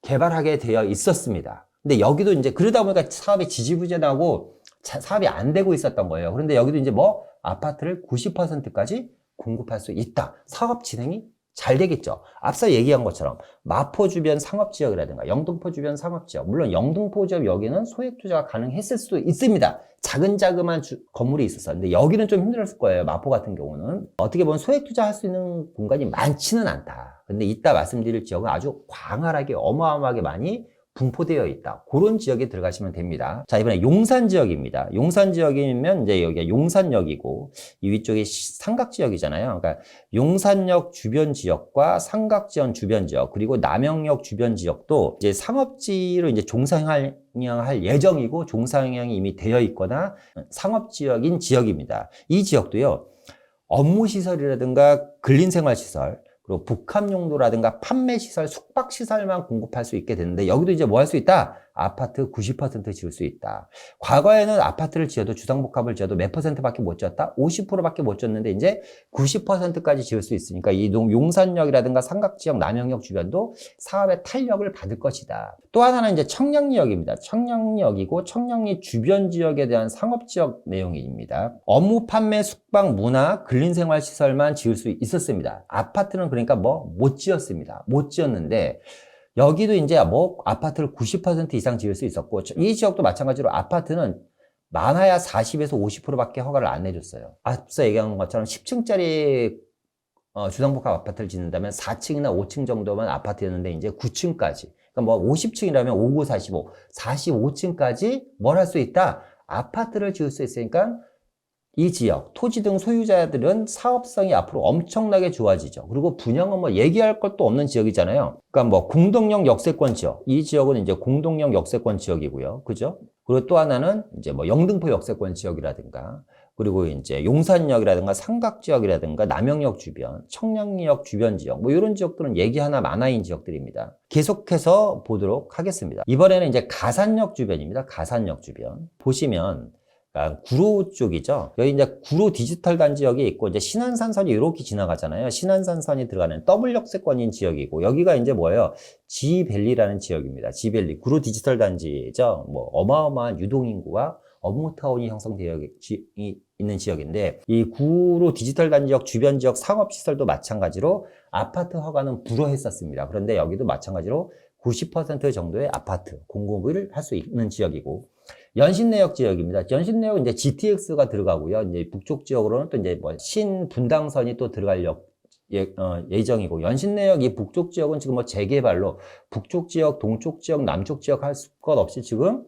개발하게 되어 있었습니다. 근데 여기도 이제 그러다 보니까 사업이 지지부진하고 사업이 안 되고 있었던 거예요. 그런데 여기도 이제 뭐 아파트를 90%까지 공급할 수 있다. 사업 진행이 잘 되겠죠. 앞서 얘기한 것처럼 마포 주변 상업지역이라든가 영등포 주변 상업지역, 물론 영등포 지역 여기는 소액 투자가 가능했을 수도 있습니다. 작은 자그마한 건물이 있었어. 근데 여기는 좀 힘들었을 거예요. 마포 같은 경우는 어떻게 보면 소액 투자할 수 있는 공간이 많지는 않다. 근데 이따 말씀드릴 지역은 아주 광활하게 어마어마하게 많이 분포되어 있다. 그런 지역에 들어가시면 됩니다. 자, 이번에 용산 지역입니다. 용산 지역이면 이제 여기가 용산역이고 이 위쪽이 삼각지역이잖아요. 그러니까 용산역 주변 지역과 삼각지연 주변 지역 그리고 남영역 주변 지역도 이제 상업지로 이제 종상할 예정이고 종상향이 이미 되어 있거나 상업지역인 지역입니다. 이 지역도요, 업무시설이라든가 근린생활시설 그리고 복합용도라든가 판매시설, 숙박시설만 공급할 수 있게 되는데 여기도 이제 뭐 할 수 있다? 아파트 90% 지을 수 있다. 과거에는 아파트를 지어도 주상복합을 지어도 몇 %밖에 못 지었다? 50%밖에 못 지었는데 이제 90%까지 지을 수 있으니까 이 용산역이라든가 삼각지역, 남영역 주변도 사업의 탄력을 받을 것이다. 또 하나는 이제 청량리역입니다. 청량리역이고 청량리 주변 지역에 대한 상업지역 내용입니다. 업무, 판매, 숙박, 문화, 근린생활시설만 지을 수 있었습니다. 아파트는 그러니까 뭐 못 지었습니다. 못 지었는데 여기도 이제 뭐 아파트를 90% 이상 지을 수 있었고 이 지역도 마찬가지로 아파트는 많아야 40에서 50%밖에 허가를 안 내줬어요. 앞서 얘기한 것처럼 10층짜리 주상복합 아파트를 짓는다면 4층이나 5층 정도만 아파트였는데 이제 9층까지 그러니까 뭐 50층이라면 59, 45, 45층까지 뭘 할 수 있다? 아파트를 지을 수 있으니까 이 지역, 토지 등 소유자들은 사업성이 앞으로 엄청나게 좋아지죠. 그리고 분양은 뭐 얘기할 것도 없는 지역이잖아요. 그러니까 뭐 공동형 역세권 지역. 이 지역은 이제 공동형 역세권 지역이고요. 그죠? 그리고 또 하나는 이제 뭐 영등포 역세권 지역이라든가, 그리고 이제 용산역이라든가 삼각지역이라든가 남영역 주변, 청량리역 주변 지역, 뭐 이런 지역들은 얘기 하나 많아인 지역들입니다. 계속해서 보도록 하겠습니다. 이번에는 이제 가산역 주변입니다. 가산역 주변. 보시면 그러니까 구로 쪽이죠. 여기 이제 구로 디지털 단지역이 있고 이제 신안산선이 이렇게 지나가잖아요. 신안산선이 들어가는 더블 역세권인 지역이고 여기가 이제 뭐예요? 지밸리라는 지역입니다. 지밸리 구로 디지털 단지죠. 뭐 어마어마한 유동인구와 업무타운이 형성되어 있는 지역인데 이 구로 디지털 단지역 주변 지역 상업시설도 마찬가지로 아파트 허가는 불허했었습니다. 그런데 여기도 마찬가지로 90% 정도의 아파트 공급을 할 수 있는 지역이고 연신내역 지역입니다. 연신내역은 이제 GTX가 들어가고요. 이제 북쪽 지역으로는 또 이제 뭐 신분당선이 또 들어갈 예정이고 연신내역 이 북쪽 지역은 지금 뭐 재개발로 북쪽 지역, 동쪽 지역, 남쪽 지역 할 것 없이 지금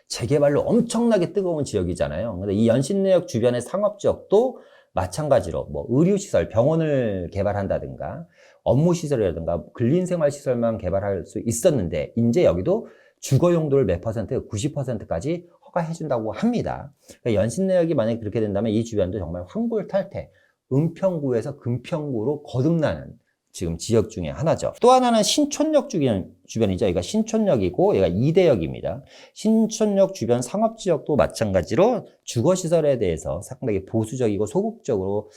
재개발로 엄청나게 뜨거운 지역이잖아요. 근데 이 연신내역 주변의 상업지역도 마찬가지로 뭐 의료시설, 병원을 개발한다든가 업무시설이라든가 근린생활시설만 개발할 수 있었는데 이제 여기도 주거용도를 몇 %, 90%까지 허가해준다고 합니다. 그러니까 연신내역이 만약에 그렇게 된다면 이 주변도 정말 황골탈퇴, 은평구에서 금평구로 거듭나는 지금 지역 중에 하나죠. 또 하나는 신촌역 주변이죠. 여기가 신촌역이고 얘가 이대역입니다. 신촌역 주변 상업지역도 마찬가지로 주거시설에 대해서 상당히 보수적이고 소극적으로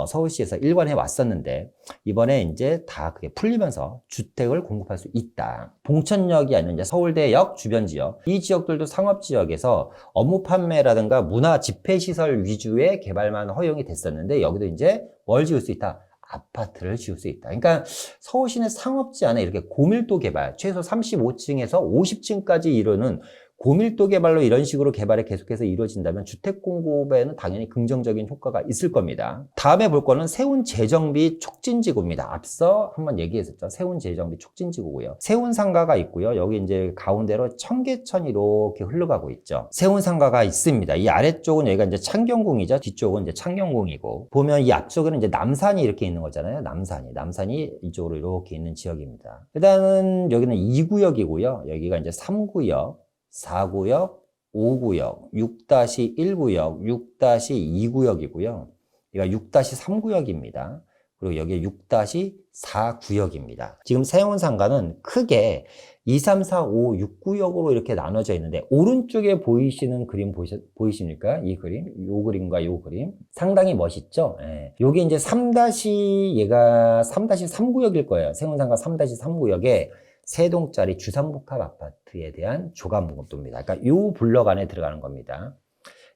서울시에서 일관해 왔었는데 이번에 이제 다 그게 풀리면서 주택을 공급할 수 있다. 봉천역이 아니라 이제 서울대역 주변 지역 이 지역들도 상업지역에서 업무 판매라든가 문화 집회시설 위주의 개발만 허용이 됐었는데 여기도 이제 뭘 지을 수 있다? 아파트를 지을 수 있다. 그러니까 서울시내 상업지 안에 이렇게 고밀도 개발, 최소 35층에서 50층까지 이루는 고밀도 개발로 이런 식으로 개발이 계속해서 이루어진다면 주택 공급에는 당연히 긍정적인 효과가 있을 겁니다. 다음에 볼 거는 세운 재정비 촉진지구입니다. 앞서 한번 얘기했었죠. 세운 재정비 촉진지구고요. 세운 상가가 있고요. 여기 이제 가운데로 청계천이 이렇게 흘러가고 있죠. 세운 상가가 있습니다. 이 아래쪽은 여기가 이제 창경궁이죠. 뒤쪽은 이제 창경궁이고 보면 이 앞쪽에는 이제 남산이 이렇게 있는 거잖아요. 남산이 이쪽으로 이렇게 있는 지역입니다. 일단은 여기는 2구역이고요. 여기가 이제 3구역. 4구역, 6-5구역, 6-1구역, 6-2구역이고요. 여기가 6-3구역입니다. 그리고 여기 6-4구역입니다. 지금 세운상가는 크게 2, 3, 4, 5, 6구역으로 이렇게 나눠져 있는데 오른쪽에 보이시는 그림 보이십니까? 이 그림, 요 그림과 요 그림 상당히 멋있죠? 예. 요게 이제 얘가 3-3구역일 거예요. 세운상가 3-3구역에 3동짜리 주상복합 아파트에 대한 조감목도입니다. 그러니까 요 블럭 안에 들어가는 겁니다.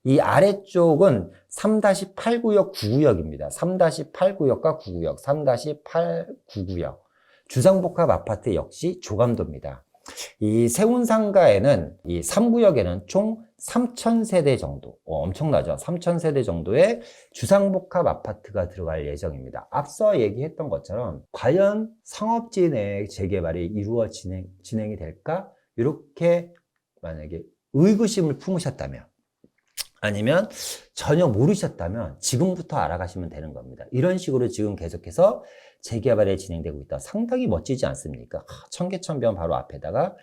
이 아래쪽은 3-8구역, 9구역입니다. 3-8구역과 9구역, 3-8, 9구역. 주상복합 아파트 역시 조감도입니다. 이 세운상가에는 이 3구역에는 총 3,000세대 정도, 엄청나죠? 3,000세대 정도의 주상복합 아파트가 들어갈 예정입니다. 앞서 얘기했던 것처럼 과연 상업지 내 재개발이 진행이 될까? 이렇게 만약에 의구심을 품으셨다면 아니면 전혀 모르셨다면 지금부터 알아가시면 되는 겁니다. 이런 식으로 지금 계속해서 재개발이 진행되고 있다. 상당히 멋지지 않습니까? 청계천변 바로 앞에다가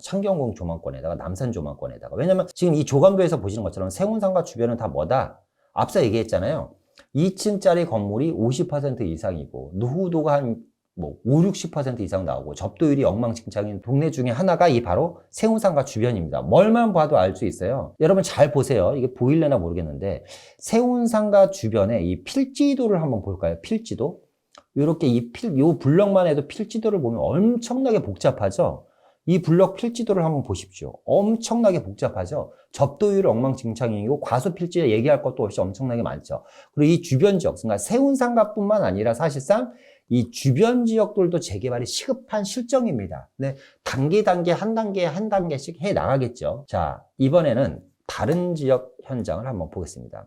창경궁 조망권에다가 남산 조망권에다가. 왜냐면 지금 이 조감도에서 보시는 것처럼 세운상가 주변은 다 뭐다? 앞서 얘기했잖아요. 2층짜리 건물이 50% 이상이고 노후도가 한 5, 60% 이상 나오고 접도율이 엉망진창인 동네 중에 하나가 이 바로 세운상가 주변입니다. 멀만 봐도 알 수 있어요. 여러분 잘 보세요. 이게 보일래나 모르겠는데 세운상가 주변에 이 필지도를 한번 볼까요? 필지도. 이렇게 요 블럭만 해도 필지도를 보면 엄청나게 복잡하죠. 이 블럭 필지도를 한번 보십시오. 엄청나게 복잡하죠. 접도율 엉망진창이고 과소 필지에 얘기할 것도 없이 엄청나게 많죠. 그리고 이 주변 지역, 그러니까 세운상가뿐만 아니라 사실상 이 주변 지역들도 재개발이 시급한 실정입니다. 네, 단계 한 단계씩 해 나가겠죠. 자, 이번에는 다른 지역 현장을 한번 보겠습니다.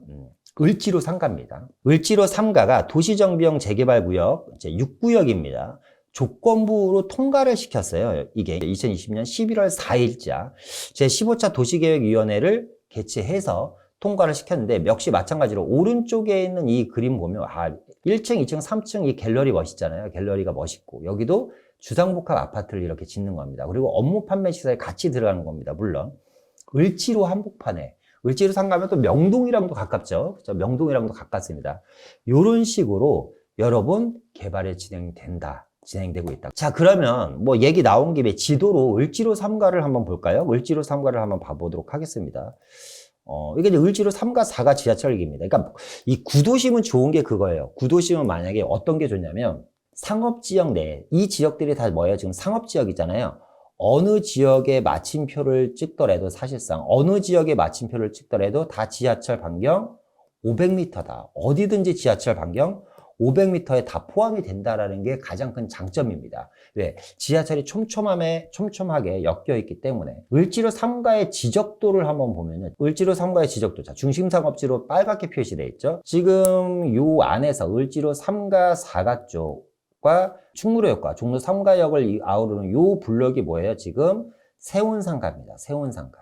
을지로 3가입니다. 을지로 3가가 도시정비형 재개발구역 이제 6구역입니다. 조건부로 통과를 시켰어요. 이게 2020년 11월 4일자 제15차 도시계획위원회를 개최해서 통과를 시켰는데 역시 마찬가지로 오른쪽에 있는 이 그림 보면 1층, 2층, 3층 이 갤러리 멋있잖아요. 갤러리가 멋있고 여기도 주상복합 아파트를 이렇게 짓는 겁니다. 그리고 업무 판매 시설에 같이 들어가는 겁니다. 물론 을지로 한복판에 을지로 3가면 또 명동이랑도 가깝죠. 그렇죠? 명동이랑도 가깝습니다. 이런 식으로 여러분 개발이 진행되고 있다. 자, 그러면 뭐 얘기 나온 김에 지도로 을지로 3가를 한번 볼까요? 을지로 3가를 한번 봐보도록 하겠습니다. 이게 이제 을지로 3가 4가 지하철역입니다. 그러니까 이 구도심은 좋은 게 그거예요. 구도심은 만약에 어떤 게 좋냐면 상업지역 내에 이 지역들이 다 뭐예요? 지금 상업지역이잖아요. 어느 지역에 마침표를 찍더라도 사실상 어느 지역에 마침표를 찍더라도 다 지하철 반경 500m다. 어디든지 지하철 반경 500m에 다 포함이 된다라는 게 가장 큰 장점입니다. 왜? 지하철이 촘촘하게 엮여 있기 때문에. 을지로 3가의 지적도를 한번 보면은 을지로 3가의 지적도, 자, 중심상업지로 빨갛게 표시되어 있죠. 지금 요 안에서 을지로 3가 4가 쪽과 충무로역과 종로 3가역을 아우르는 요 블럭이 뭐예요? 지금 세운상가입니다. 세운상가.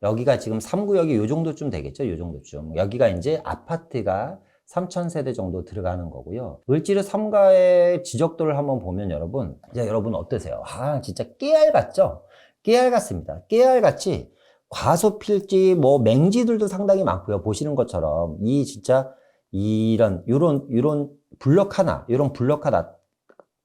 여기가 지금 3구역이 요 정도쯤 되겠죠? 요 정도쯤. 여기가 이제 아파트가 3,000세대 정도 들어가는 거고요. 을지로 3가의 지적도를 한번 보면 여러분, 이제 여러분 어떠세요? 진짜 깨알 같죠? 깨알 같습니다. 깨알같이 과소필지, 맹지들도 상당히 많고요. 보시는 것처럼 진짜 요런 블럭 하나,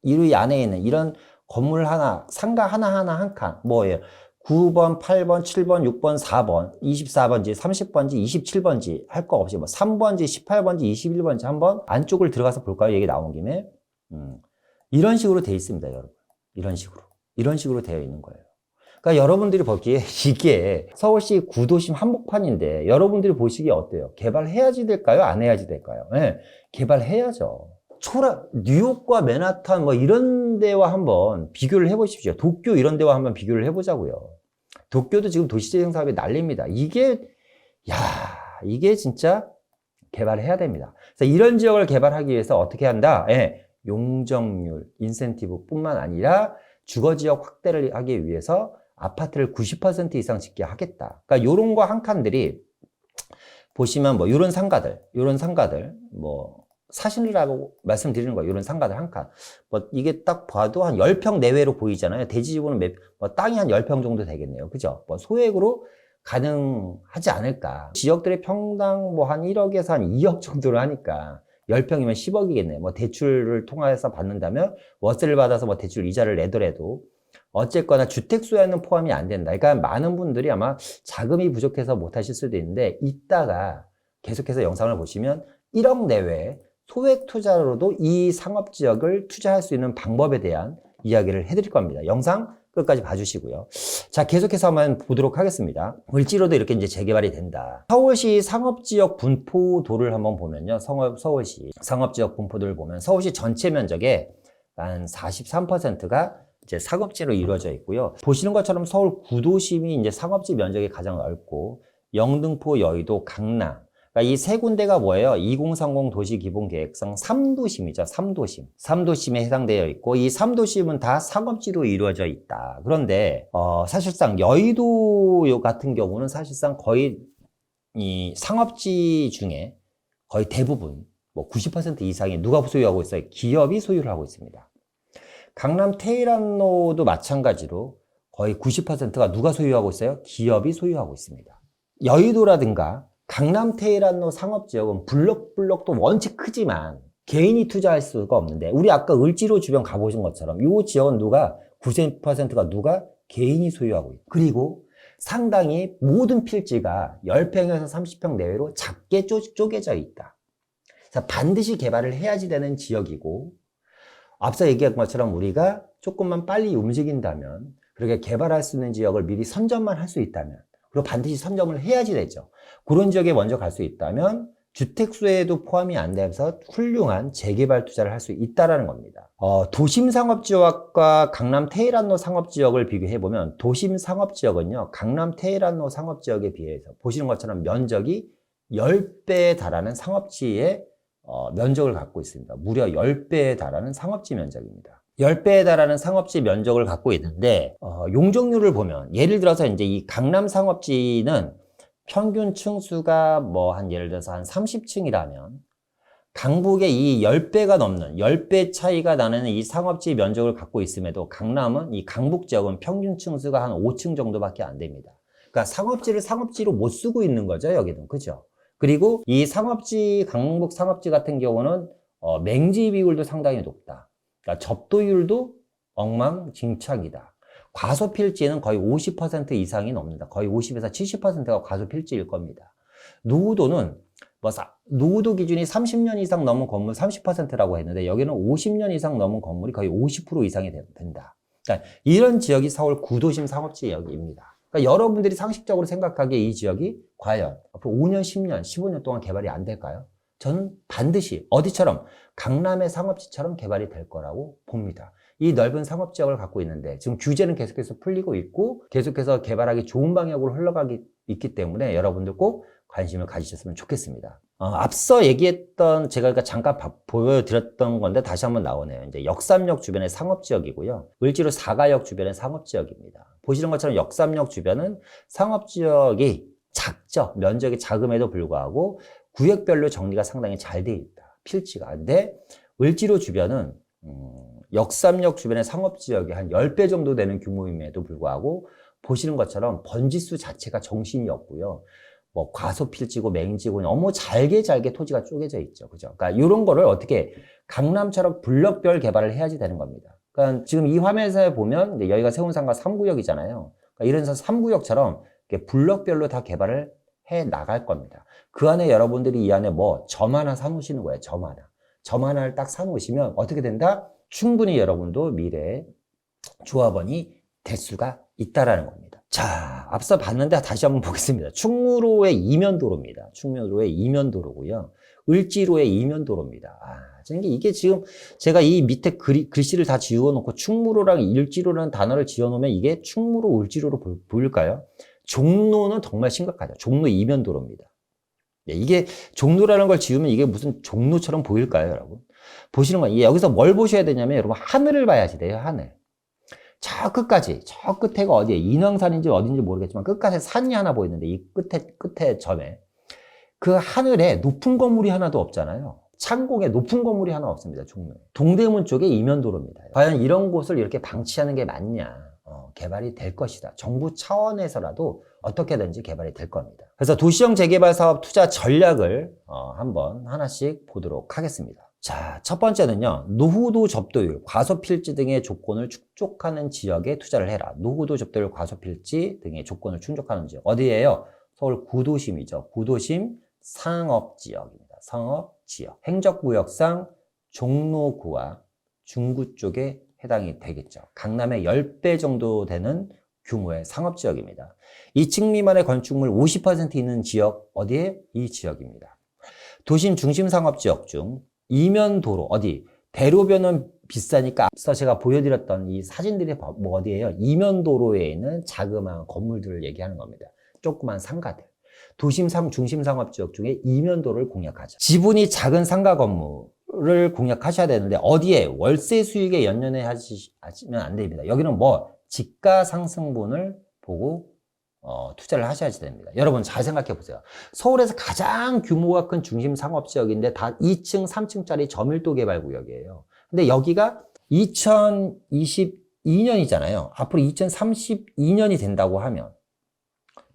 이 안에 있는 이런 건물 하나, 상가 하나하나 한 칸, 뭐예요? 9번, 8번, 7번, 6번, 4번, 24번지, 30번지, 27번지 할 거 없이 3번지, 18번지, 21번지 한번 안쪽을 들어가서 볼까요? 얘기 나온 김에. 이런 식으로 되어 있습니다, 여러분. 이런 식으로 되어 있는 거예요. 그러니까 여러분들이 보기에 이게 서울시 구도심 한복판인데 여러분들이 보시기에 어때요? 개발해야지 될까요? 안 해야지 될까요? 네, 개발해야죠. 뉴욕과 맨하탄 이런 데와 한번 비교를 해보십시오. 도쿄 이런 데와 한번 비교를 해보자고요. 도쿄도 지금 도시재생 사업이 난립니다. 이게 진짜 개발해야 됩니다. 그래서 이런 지역을 개발하기 위해서 어떻게 한다? 용적률, 인센티브 뿐만 아니라 주거지역 확대를 하기 위해서 아파트를 90% 이상 짓게 하겠다. 그러니까 요런 거 한 칸들이 보시면 요런 상가들, 사실이라고 말씀드리는 거예요. 이런 상가들 한 칸. 이게 딱 봐도 한 10평 내외로 보이잖아요. 대지지구는 땅이 한 10평 정도 되겠네요. 그죠? 소액으로 가능하지 않을까. 지역들의 평당 뭐 한 1억에서 한 2억 정도를 하니까 10평이면 10억이겠네. 뭐 대출을 통해서 받는다면 월세를 받아서 뭐 대출 이자를 내더라도 어쨌거나 주택수에는 포함이 안 된다. 그러니까 많은 분들이 아마 자금이 부족해서 못 하실 수도 있는데 이따가 계속해서 영상을 보시면 1억 내외 소액 투자로도 이 상업지역을 투자할 수 있는 방법에 대한 이야기를 해드릴 겁니다. 영상 끝까지 봐주시고요. 자, 계속해서 한번 보도록 하겠습니다. 을지로도 이렇게 이제 재개발이 된다. 서울시 상업지역 분포도를 한번 보면요. 서울시 상업지역 분포도를 보면 서울시 전체 면적의 한 43%가 이제 상업지로 이루어져 있고요. 보시는 것처럼 서울 구도심이 이제 상업지 면적이 가장 넓고 영등포, 여의도, 강남. 그러니까 이 세 군데가 뭐예요? 2030 도시기본계획상 3도심이죠. 3도심. 3도심에 해당되어 있고 이 3도심은 다 상업지로 이루어져 있다. 그런데 사실상 여의도 같은 경우는 사실상 거의 이 상업지 중에 거의 대부분 뭐 90% 이상이 누가 소유하고 있어요? 기업이 소유를 하고 있습니다. 강남 테일한로도 마찬가지로 거의 90%가 누가 소유하고 있어요? 기업이 소유하고 있습니다. 여의도라든가 강남 테일한로 상업지역은 블록도 원체 크지만 개인이 투자할 수가 없는데 우리 아까 을지로 주변 가보신 것처럼 이 지역은 90%가 누가 개인이 소유하고 있고 그리고 상당히 모든 필지가 10평에서 30평 내외로 작게 쪼개져 있다. 그래서 반드시 개발을 해야지 되는 지역이고 앞서 얘기한 것처럼 우리가 조금만 빨리 움직인다면 그렇게 개발할 수 있는 지역을 미리 선점만 할 수 있다면 그리고 반드시 선점을 해야지 되죠. 그런 지역에 먼저 갈 수 있다면 주택수에도 포함이 안 되면서 훌륭한 재개발 투자를 할 수 있다는 겁니다. 도심상업지역과 강남 테일한로 상업지역을 비교해보면 도심상업지역은요. 강남 테일한로 상업지역에 비해서 보시는 것처럼 면적이 10배에 달하는 상업지의 면적을 갖고 있습니다. 무려 10배에 달하는 상업지 면적입니다. 10배에 달하는 상업지 면적을 갖고 있는데 용적률을 보면 예를 들어서 이제 이 강남 상업지는 평균 층수가 뭐 한 예를 들어서 한 30층이라면 강북의 이 10배가 넘는 10배 차이가 나는 이 상업지 면적을 갖고 있음에도 강남은 이 강북 지역은 평균 층수가 한 5층 정도밖에 안 됩니다. 그러니까 상업지를 상업지로 못 쓰고 있는 거죠, 여기는. 그죠? 그리고 이 상업지, 강북 상업지 같은 경우는 맹지 비율도 상당히 높다. 그러니까 접도율도 엉망진창이다. 과소필지는 거의 50% 이상이 넘는다. 거의 50에서 70%가 과소필지일 겁니다. 노후도는 노후도 기준이 30년 이상 넘은 건물 30%라고 했는데 여기는 50년 이상 넘은 건물이 거의 50% 이상이 된다. 그러니까 이런 지역이 서울 구도심 상업지역입니다. 그러니까 여러분들이 상식적으로 생각하기에 이 지역이 과연 앞으로 5년, 10년, 15년 동안 개발이 안 될까요? 저는 반드시 어디처럼 강남의 상업지처럼 개발이 될 거라고 봅니다. 이 넓은 상업지역을 갖고 있는데 지금 규제는 계속해서 풀리고 있고 계속해서 개발하기 좋은 방향으로 흘러가기 있기 때문에 여러분들 꼭 관심을 가지셨으면 좋겠습니다. 앞서 얘기했던 제가 잠깐 보여드렸던 건데 다시 한번 나오네요. 이제 역삼역 주변의 상업지역이고요. 을지로 사가역 주변의 상업지역입니다. 보시는 것처럼 역삼역 주변은 상업지역이 작죠. 면적이 작음에도 불구하고 구역별로 정리가 상당히 잘 돼 있다. 필지가. 근데 을지로 주변은 역삼역 주변의 상업지역이 한 10배 정도 되는 규모임에도 불구하고 보시는 것처럼 번지수 자체가 정신이 없고요. 뭐 과소필지고 맹지고 너무 잘게 토지가 쪼개져 있죠. 그죠? 그러니까 이런 거를 어떻게 강남처럼 블럭별 개발을 해야지 되는 겁니다. 그러니까 지금 이 화면에서 보면 여기가 세운상가 3구역이잖아요. 그러니까 이런 3구역처럼 블럭별로 다 개발을 해 나갈 겁니다. 그 안에 여러분들이 이 안에 점 하나 사놓으시는 거예요. 점 하나. 점 하나를 딱 사놓으시면 어떻게 된다? 충분히 여러분도 미래에 조합원이 될 수가 있다라는 겁니다. 자, 앞서 봤는데 다시 한번 보겠습니다. 충무로의 이면도로입니다. 충무로의 이면도로고요. 을지로의 이면도로입니다. 이게 지금 제가 이 밑에 글씨를 다 지워놓고 충무로랑 을지로라는 단어를 지어놓으면 이게 충무로, 을지로로 보일까요? 종로는 정말 심각하죠. 종로 이면도로입니다. 이게 종로라는 걸 지으면 이게 무슨 종로처럼 보일까요, 여러분? 보시는 건 여기서 뭘 보셔야 되냐면 여러분 하늘을 봐야지 돼요. 하늘. 저 끝까지, 저 끝에가 어디에 인왕산인지 어딘지 모르겠지만 끝까지 산이 하나 보이는데 이 끝에 점에 그 하늘에 높은 건물이 하나도 없잖아요. 창공에 높은 건물이 하나 없습니다. 종로에. 동대문 쪽에 이면도로입니다. 과연 이런 곳을 이렇게 방치하는 게 맞냐? 개발이 될 것이다. 정부 차원에서라도 어떻게든지 개발이 될 겁니다. 그래서 도시형 재개발 사업 투자 전략을 한번 하나씩 보도록 하겠습니다. 자, 첫 번째는요. 노후도 접도율, 과소필지 등의 조건을 충족하는 지역에 투자를 해라. 노후도 접도율, 과소필지 등의 조건을 충족하는 지역. 어디예요? 서울 구도심이죠. 구도심 상업지역입니다. 상업지역. 행정구역상 종로구와 중구 쪽에 해당이 되겠죠. 강남의 10배 정도 되는 규모의 상업지역입니다. 2층 미만의 건축물 50% 있는 지역, 어디에? 이 지역입니다. 도심 중심 상업지역 중 이면도로, 어디? 대로변은 비싸니까 앞서 제가 보여드렸던 이 사진들이 뭐 어디예요? 이면도로에 있는 자그마한 건물들을 얘기하는 겁니다. 조그만 상가들. 도심 중심 상업지역 중에 이면도로를 공략하죠. 지분이 작은 상가 건물을 공략하셔야 되는데 어디에? 월세 수익에 연연해 하시면 안 됩니다. 여기는 뭐 지가 상승분을 보고 투자를 하셔야 됩니다. 여러분 잘 생각해 보세요. 서울에서 가장 규모가 큰 중심 상업지역인데 다 2층, 3층짜리 저밀도 개발 구역이에요. 근데 여기가 2022년이잖아요. 앞으로 2032년이 된다고 하면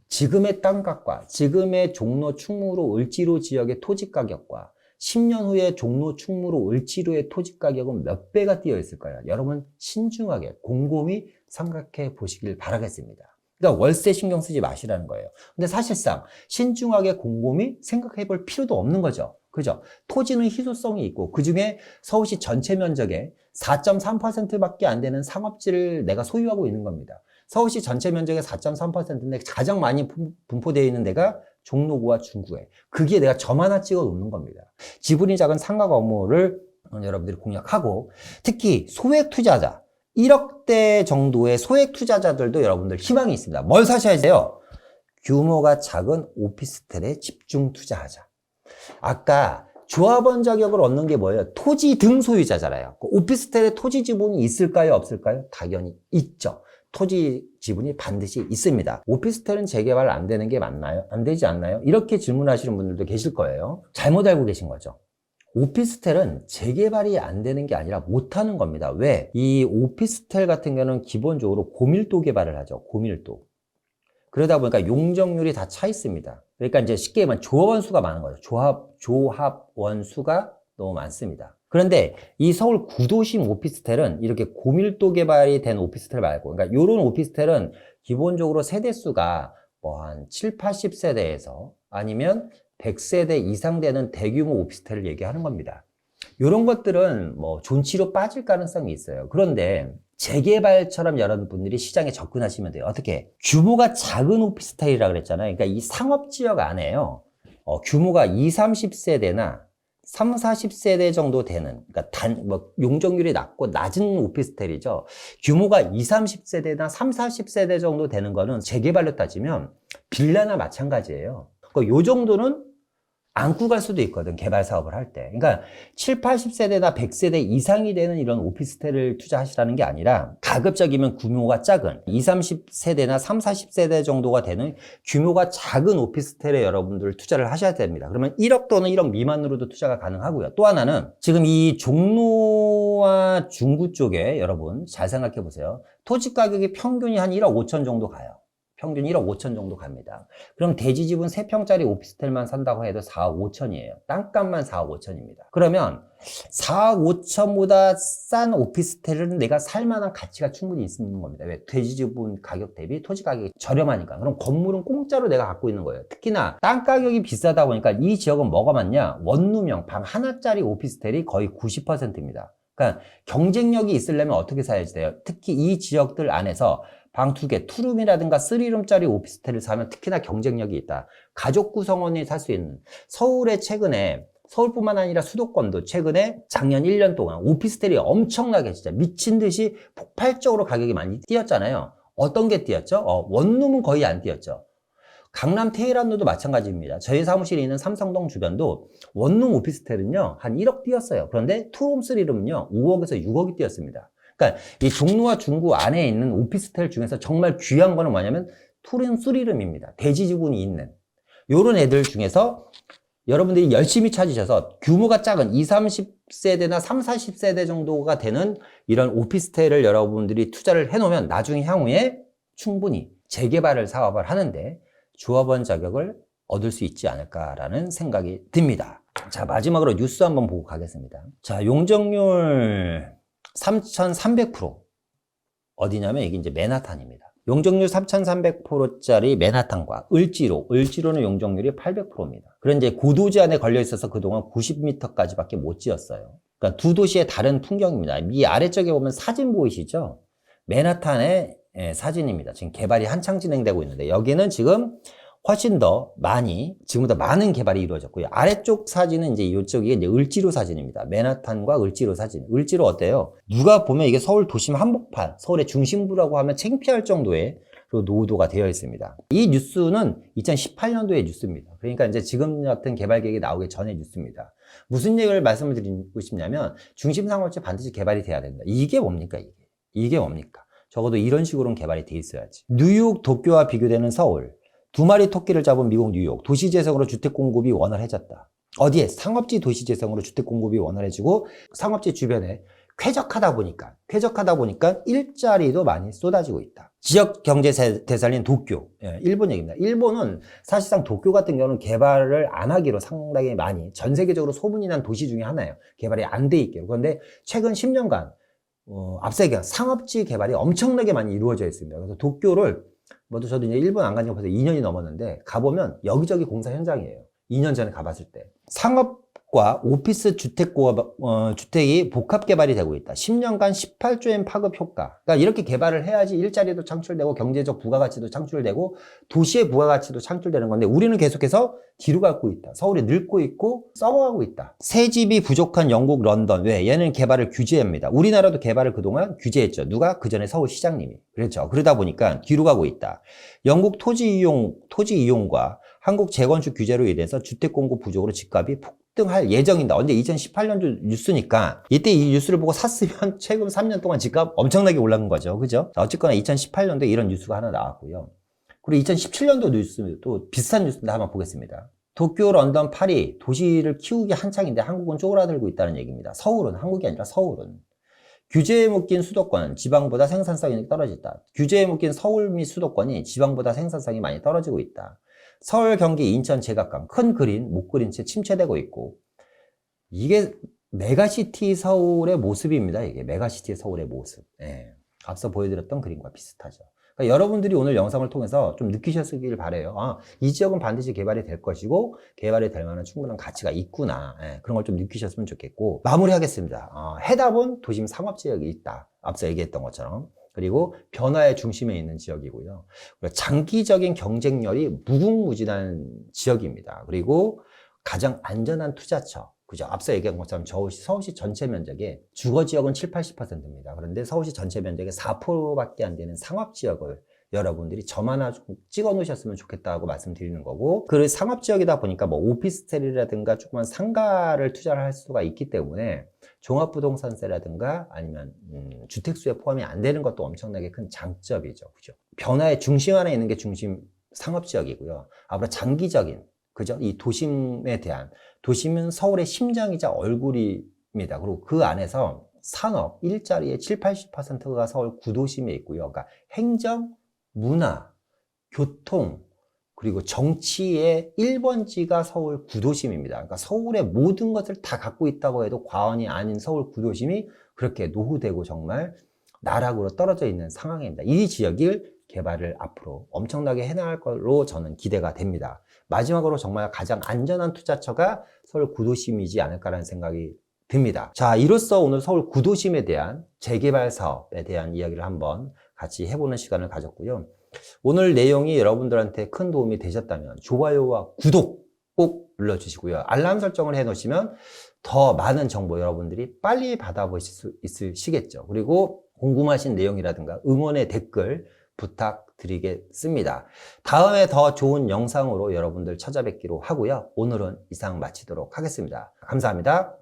지금의 땅값과 지금의 종로, 충무로, 을지로 지역의 토지 가격과 10년 후에 종로, 충무로, 을지로의 토지 가격은 몇 배가 뛰어 있을까요? 여러분 신중하게 곰곰이 생각해 보시길 바라겠습니다. 그러니까 월세 신경 쓰지 마시라는 거예요. 근데 사실상 신중하게 곰곰이 생각해 볼 필요도 없는 거죠. 그죠? 토지는 희소성이 있고 그중에 서울시 전체 면적의 4.3%밖에 안 되는 상업지를 내가 소유하고 있는 겁니다. 서울시 전체 면적의 4.3%인데 가장 많이 분포되어 있는 데가 종로구와 중구에. 그게 내가 점 하나 찍어 놓는 겁니다. 지분이 작은 상가 건물을 여러분들이 공략하고 특히 소액 투자자 1억대 정도의 소액 투자자들도 여러분들 희망이 있습니다. 뭘 사셔야 돼요? 규모가 작은 오피스텔에 집중 투자하자. 아까 조합원 자격을 얻는 게 뭐예요? 토지 등 소유자잖아요. 오피스텔에 토지 지분이 있을까요? 없을까요? 당연히 있죠. 토지 지분이 반드시 있습니다. 오피스텔은 재개발 안 되는 게 맞나요? 안 되지 않나요? 이렇게 질문하시는 분들도 계실 거예요. 잘못 알고 계신 거죠. 오피스텔은 재개발이 안 되는 게 아니라 못하는 겁니다. 왜? 이 오피스텔 같은 경우는 기본적으로 고밀도 개발을 하죠. 고밀도. 그러다 보니까 용적률이 다 차 있습니다. 그러니까 이제 쉽게 얘기하면 조합원 수가 많은 거죠. 조합원 수가 너무 많습니다. 그런데 이 서울 구도심 오피스텔은 이렇게 고밀도 개발이 된 오피스텔 말고, 그러니까 이런 오피스텔은 기본적으로 세대수가 뭐 한 7, 80세대에서 아니면 100세대 이상 되는 대규모 오피스텔을 얘기하는 겁니다. 이런 것들은 뭐 존치로 빠질 가능성이 있어요. 그런데 재개발처럼 여러분들이 시장에 접근하시면 돼요. 어떻게? 규모가 작은 오피스텔이라고 그랬잖아요. 그러니까 이 상업지역 안에요. 규모가 20, 30세대나 3, 40세대 정도 되는, 그러니까 용적률이 낮고 낮은 오피스텔이죠. 규모가 20, 30세대나 3, 40세대 정도 되는 거는 재개발로 따지면 빌라나 마찬가지예요. 요 정도는 안고 갈 수도 있거든, 개발 사업을 할 때. 그러니까 7, 80세대나 100세대 이상이 되는 이런 오피스텔을 투자하시라는 게 아니라 가급적이면 규모가 작은 20, 30세대나 3, 40세대 정도가 되는 규모가 작은 오피스텔에 여러분들 투자를 하셔야 됩니다. 그러면 1억 또는 1억 미만으로도 투자가 가능하고요. 또 하나는 지금 이 종로와 중구 쪽에 여러분 잘 생각해 보세요. 토지 가격이 평균이 한 1억 5천 정도 가요. 평균 1억 5천 정도 갑니다. 그럼 대지 지분 3평짜리 오피스텔만 산다고 해도 4억 5천이에요. 땅값만 4억 5천입니다. 그러면 4억 5천보다 싼 오피스텔은 내가 살 만한 가치가 충분히 있는 겁니다. 왜? 대지 지분 가격 대비 토지 가격이 저렴하니까. 그럼 건물은 공짜로 내가 갖고 있는 거예요. 특히나 땅 가격이 비싸다 보니까 이 지역은 뭐가 많냐? 원룸형 방 하나짜리 오피스텔이 거의 90%입니다. 그러니까 경쟁력이 있으려면 어떻게 사야지 돼요? 특히 이 지역들 안에서 방 2개, 투룸이라든가 3룸짜리 오피스텔을 사면 특히나 경쟁력이 있다. 가족 구성원이 살 수 있는. 서울에 최근에, 서울뿐만 아니라 수도권도 최근에 작년 1년 동안 오피스텔이 엄청나게 진짜 미친 듯이 폭발적으로 가격이 많이 뛰었잖아요. 어떤 게 뛰었죠? 원룸은 거의 안 뛰었죠. 강남 테헤란로도 마찬가지입니다. 저희 사무실에 있는 삼성동 주변도 원룸 오피스텔은요, 한 1억 뛰었어요. 그런데 투룸, 3룸은요, 5억에서 6억이 뛰었습니다. 그러니까 이 종로와 중구 안에 있는 오피스텔 중에서 정말 귀한 거는 뭐냐면 투룸, 3룸입니다. 대지 지분이 있는 요런 애들 중에서 여러분들이 열심히 찾으셔서 규모가 작은 20, 30세대나 30, 40세대 정도가 되는 이런 오피스텔을 여러분들이 투자를 해놓으면 나중에 향후에 충분히 재개발 사업을 하는데 조합원 자격을 얻을 수 있지 않을까라는 생각이 듭니다. 자, 마지막으로 뉴스 한번 보고 가겠습니다. 자, 용적률 3,300%. 어디냐면 이게 이제 맨하탄입니다. 용적률 3,300%짜리 맨하탄과 을지로는 용적률이 800%입니다. 그런데 이제 고도지 안에 걸려 있어서 그동안 90m까지밖에 못 지었어요. 그러니까 두 도시의 다른 풍경입니다. 이 아래쪽에 보면 사진 보이시죠? 맨하탄의 사진입니다. 지금 개발이 한창 진행되고 있는데 여기는 지금 훨씬 더 많이, 지금보다 많은 개발이 이루어졌고요. 아래쪽 사진은 이제 이쪽이 이제 을지로 사진입니다. 맨하탄과 을지로 사진. 을지로 어때요? 누가 보면 이게 서울 도심 한복판, 서울의 중심부라고 하면 창피할 정도의 노후도가 되어 있습니다. 이 뉴스는 2018년도의 뉴스입니다. 그러니까 이제 지금 같은 개발 계획이 나오기 전의 뉴스입니다. 무슨 얘기를 말씀을 드리고 싶냐면 중심 상업지 반드시 개발이 돼야 된다. 이게 뭡니까, 이게? 이게 뭡니까? 적어도 이런 식으로는 개발이 돼 있어야지. 뉴욕, 도쿄와 비교되는 서울. 두 마리 토끼를 잡은 미국 뉴욕. 도시재생으로 주택 공급이 원활해졌다. 어디에? 상업지 도시재생으로 주택 공급이 원활해지고 상업지 주변에 쾌적하다 보니까 일자리도 많이 쏟아지고 있다. 지역 경제 대살린 도쿄. 일본 얘기입니다. 일본은 사실상 도쿄 같은 경우는 개발을 안 하기로 상당히 많이 전 세계적으로 소문이 난 도시 중에 하나예요. 개발이 안 돼 있기로. 그런데 최근 10년간 앞서 얘기한 상업지 개발이 엄청나게 많이 이루어져 있습니다. 그래서 도쿄를 저도 이제 일본 안 간 지 벌써 2년이 넘었는데 가보면 여기저기 공사 현장이에요. 2년 전에 가봤을 때. 상업과 오피스 주택이 복합 개발이 되고 있다. 10년간 18조엔 파급 효과. 그러니까 이렇게 개발을 해야지 일자리도 창출되고 경제적 부가가치도 창출되고 도시의 부가가치도 창출되는 건데 우리는 계속해서 뒤로 가고 있다. 서울이 늙고 있고 썩어가고 있다. 새 집이 부족한 영국, 런던. 왜? 얘는 개발을 규제합니다. 우리나라도 개발을 그동안 규제했죠. 누가? 그 전에 서울시장님이. 그렇죠. 그러다 보니까 뒤로 가고 있다. 영국 토지 이용과 한국 재건축 규제로 인해서 주택 공급 부족으로 집값이 폭등할 예정이다. 언제? 2018년도 뉴스니까 이때 이 뉴스를 보고 샀으면 최근 3년 동안 집값 엄청나게 올라간 거죠. 그죠? 어쨌거나 2018년도에 이런 뉴스가 하나 나왔고요. 그리고 2017년도 뉴스, 또 비슷한 뉴스인데 한번 보겠습니다. 도쿄, 런던, 파리, 도시를 키우기 한창인데 한국은 쪼그라들고 있다는 얘기입니다. 서울은, 한국이 아니라 서울은. 규제에 묶인 수도권은 지방보다 생산성이 떨어졌다. 규제에 묶인 서울 및 수도권이 지방보다 생산성이 많이 떨어지고 있다. 서울, 경기, 인천, 제각각 큰 그림, 못 그린 채 침체되고 있고 이게 메가시티 서울의 모습입니다. 이게 메가시티 서울의 모습. 앞서 보여드렸던 그림과 비슷하죠. 그러니까 여러분들이 오늘 영상을 통해서 좀 느끼셨길 바라요. 이 지역은 반드시 개발이 될 것이고 개발이 될 만한 충분한 가치가 있구나. 그런 걸 좀 느끼셨으면 좋겠고 마무리하겠습니다. 해답은 도심 상업지역이 있다. 앞서 얘기했던 것처럼. 그리고 변화의 중심에 있는 지역이고요. 장기적인 경쟁력이 무궁무진한 지역입니다. 그리고 가장 안전한 투자처. 그죠? 앞서 얘기한 것처럼 서울시 전체 면적의 주거지역은 7, 80%입니다. 그런데 서울시 전체 면적의 4%밖에 안 되는 상업지역을 여러분들이 점 하나 찍어 놓으셨으면 좋겠다고 말씀드리는 거고, 그 상업지역이다 보니까 오피스텔이라든가 조그만 상가를 투자를 할 수가 있기 때문에 종합부동산세라든가 아니면 주택수에 포함이 안 되는 것도 엄청나게 큰 장점이죠. 그죠? 변화의 중심 안에 있는 게 중심 상업지역이고요. 앞으로 장기적인, 그죠? 이 도심에 대한, 도심은 서울의 심장이자 얼굴입니다. 그리고 그 안에서 산업, 일자리의 7, 80%가 서울 구도심에 있고요. 그러니까 행정, 문화, 교통, 그리고 정치의 1번지가 서울 구도심입니다. 그러니까 서울의 모든 것을 다 갖고 있다고 해도 과언이 아닌 서울 구도심이 그렇게 노후되고 정말 나락으로 떨어져 있는 상황입니다. 이 지역을 개발을 앞으로 엄청나게 해나갈 걸로 저는 기대가 됩니다. 마지막으로 정말 가장 안전한 투자처가 서울 구도심이지 않을까라는 생각이 듭니다. 자, 이로써 오늘 서울 구도심에 대한 재개발 사업에 대한 이야기를 한번 같이 해보는 시간을 가졌고요. 오늘 내용이 여러분들한테 큰 도움이 되셨다면 좋아요와 구독 꼭 눌러주시고요. 알람 설정을 해놓으시면 더 많은 정보 여러분들이 빨리 받아보실 수 있으시겠죠. 그리고 궁금하신 내용이라든가 응원의 댓글 부탁드리겠습니다. 다음에 더 좋은 영상으로 여러분들 찾아뵙기로 하고요. 오늘은 이상 마치도록 하겠습니다. 감사합니다.